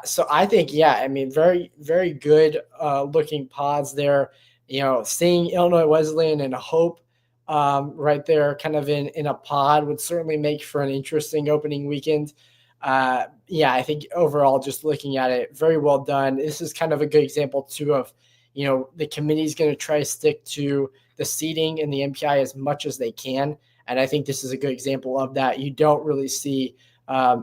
So I think, very, very good looking pods there. Seeing Illinois Wesleyan and Hope right there kind of in a pod would certainly make for an interesting opening weekend. I think overall, just looking at it, very well done. This is kind of a good example too of, the committee's going to try to stick to the seeding in the MPI as much as they can. And I think this is a good example of that. You don't really see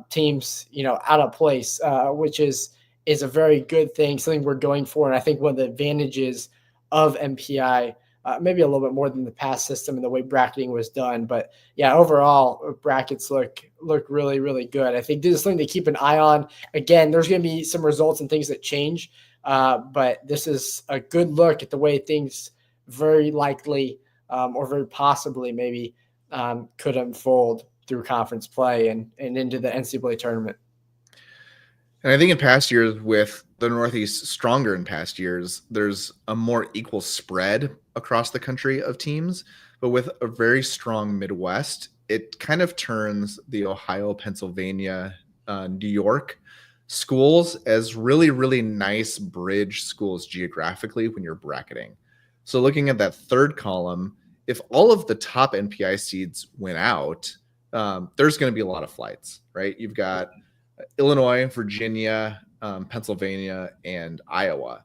teams, out of place, which is a very good thing, something we're going for. And I think one of the advantages of MPI, maybe a little bit more than the past system and the way bracketing was done. But yeah, overall brackets look really, really good. I think this is something to keep an eye on. Again, there's going to be some results and things that change, but this is a good look at the way things very likely or very possibly maybe could unfold through conference play and into the NCAA tournament.
And I think in past years, with the Northeast stronger in past years, there's a more equal spread across the country of teams. But with a very strong Midwest, it kind of turns the Ohio, Pennsylvania, New York schools as really, really nice bridge schools geographically when you're bracketing. So looking at that 3rd column, if all of the top NPI seeds went out, there's going to be a lot of flights, right? You've got Illinois, Virginia, Pennsylvania, and Iowa.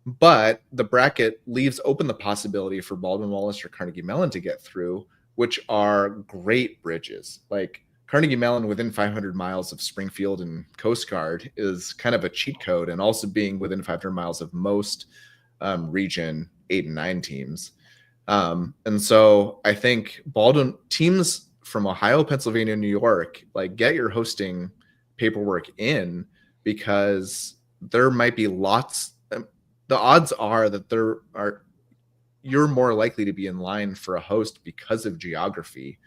But the bracket leaves open the possibility for Baldwin Wallace or Carnegie Mellon to get through, which are great bridges. Like Carnegie Mellon within 500 miles of Springfield and Coast Guard is kind of a cheat code, and also being within 500 miles of most region 8 and 9 teams. And so I think Baldwin teams from Ohio, Pennsylvania, New York, like get your hosting paperwork in, because there might be lots. The odds are that you're more likely to be in line for a host because of geography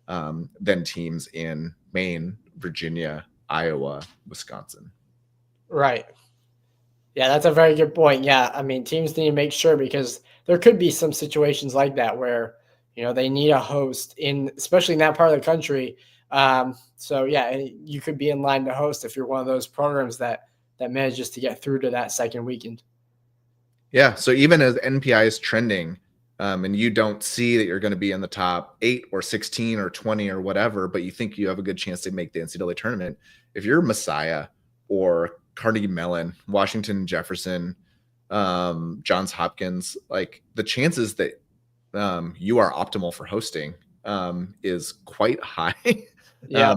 than teams in Maine, Virginia, Iowa, Wisconsin.
Right. Yeah, that's a very good point. Yeah, I mean, teams need to make sure, because there could be some situations like that where, they need a host especially in that part of the country. So yeah, you could be in line to host if you're one of those programs that manages to get through to that second weekend.
Yeah. So even as NPI is trending, and you don't see that you're going to be in the top 8 or 16 or 20 or whatever, but you think you have a good chance to make the NCAA tournament, if you're Messiah or Carnegie Mellon, Washington Jefferson, Johns Hopkins, like the chances that you are optimal for hosting is quite high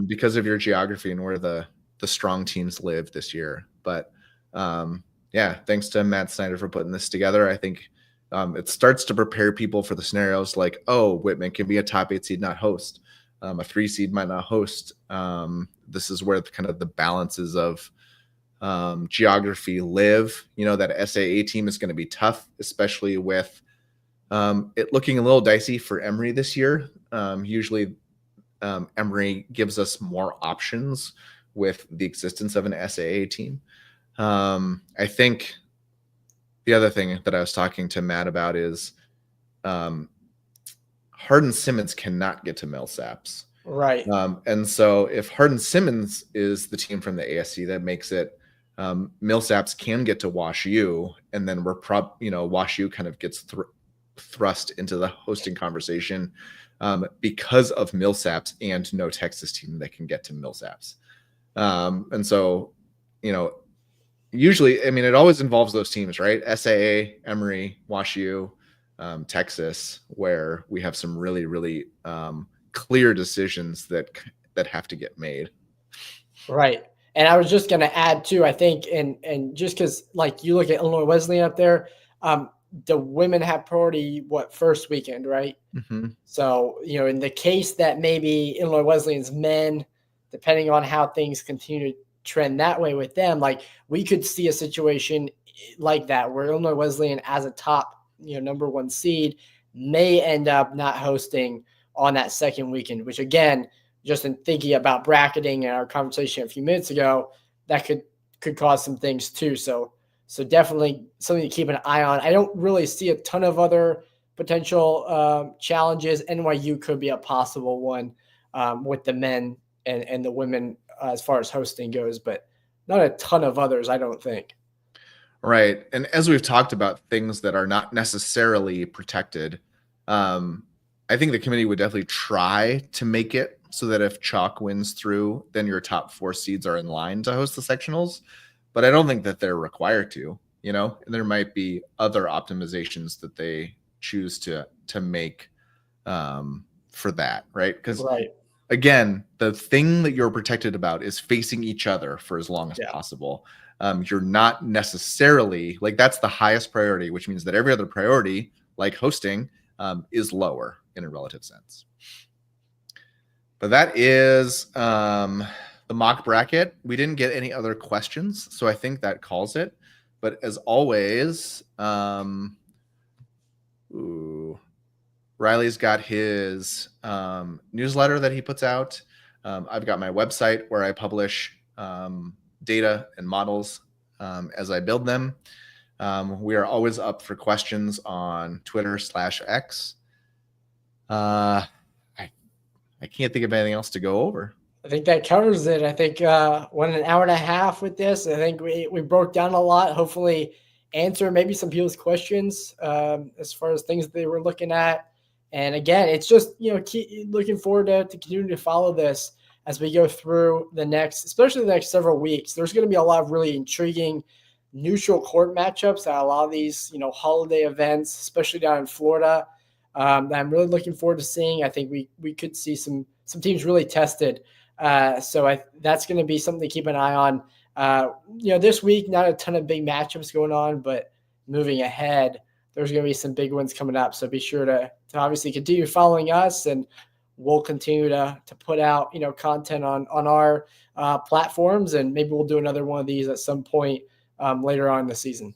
because of your geography and where the strong teams live this year. But yeah, thanks to Matt Snyder for putting this together. I think it starts to prepare people for the scenarios like, oh, Whitman can be a top 8 seed, not host. A 3 seed might not host. This is where kind of the balances of geography live. That SAA team is going to be tough, especially with it looking a little dicey for Emory this year. Usually Emory gives us more options with the existence of an SAA team. I think the other thing that I was talking to Matt about is Hardin-Simmons cannot get to Millsaps.
Right.
And so if Hardin-Simmons is the team from the ASC, that makes it Millsaps can get to Wash U, and then Wash U kind of gets thrust into the hosting conversation because of Millsaps and no Texas team that can get to Millsaps. And so, usually, I mean, it always involves those teams, right? SAA, Emory, Wash U, Texas, where we have some really, really clear decisions that have to get made.
Right. And I was just going to add too, I think, and just because like you look at Illinois Wesleyan up there, the women have priority, first weekend, right?
Mm-hmm.
So, in the case that maybe Illinois Wesleyan's men, depending on how things continue to trend that way with them, like we could see a situation like that where Illinois Wesleyan as a top, number 1 seed may end up not hosting on that second weekend, which again, just in thinking about bracketing and our conversation a few minutes ago, that could cause some things too. So definitely something to keep an eye on. I don't really see a ton of other potential challenges. NYU could be a possible one with the men and the women as far as hosting goes, but not a ton of others, I don't think.
Right. And as we've talked about things that are not necessarily protected, I think the committee would definitely try to make it so that if Chalk wins through, then your top 4 seeds are in line to host the sectionals. But I don't think that they're required to, and there might be other optimizations that they choose to make for that, right? Because again, the thing that you're protected about is facing each other for as long as possible. You're not necessarily like that's the highest priority, which means that every other priority, like hosting, is lower in a relative sense. But that is the mock bracket. We didn't get any other questions, so I think that calls it. But as always, Riley's got his newsletter that he puts out. I've got my website where I publish data and models as I build them. We are always up for questions on Twitter/X. I can't think of anything else to go over.
I think that covers it. I think went an hour and a half with this. I think we broke down a lot. Hopefully answer maybe some people's questions as far as things they were looking at. And again, it's just, keep looking forward to continue to follow this as we go through especially the next several weeks. There's going to be a lot of really intriguing neutral court matchups at a lot of these, holiday events, especially down in Florida, that I'm really looking forward to seeing. I think we could see some teams really tested. So that's going to be something to keep an eye on. This week, not a ton of big matchups going on, but moving ahead, there's going to be some big ones coming up. So be sure to obviously continue following us, and we'll continue to put out, content on our platforms, and maybe we'll do another one of these at some point later on in the season.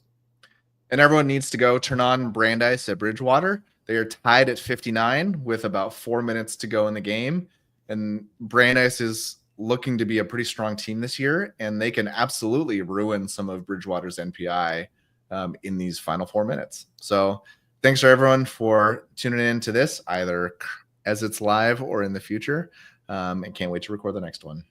And everyone needs to go turn on Brandeis at Bridgewater. They are tied at 59 with about 4 minutes to go in the game. And Brandeis is looking to be a pretty strong team this year, and they can absolutely ruin some of Bridgewater's NPI in these final 4 minutes. So thanks for everyone for tuning in to this, either as it's live or in the future, and can't wait to record the next one.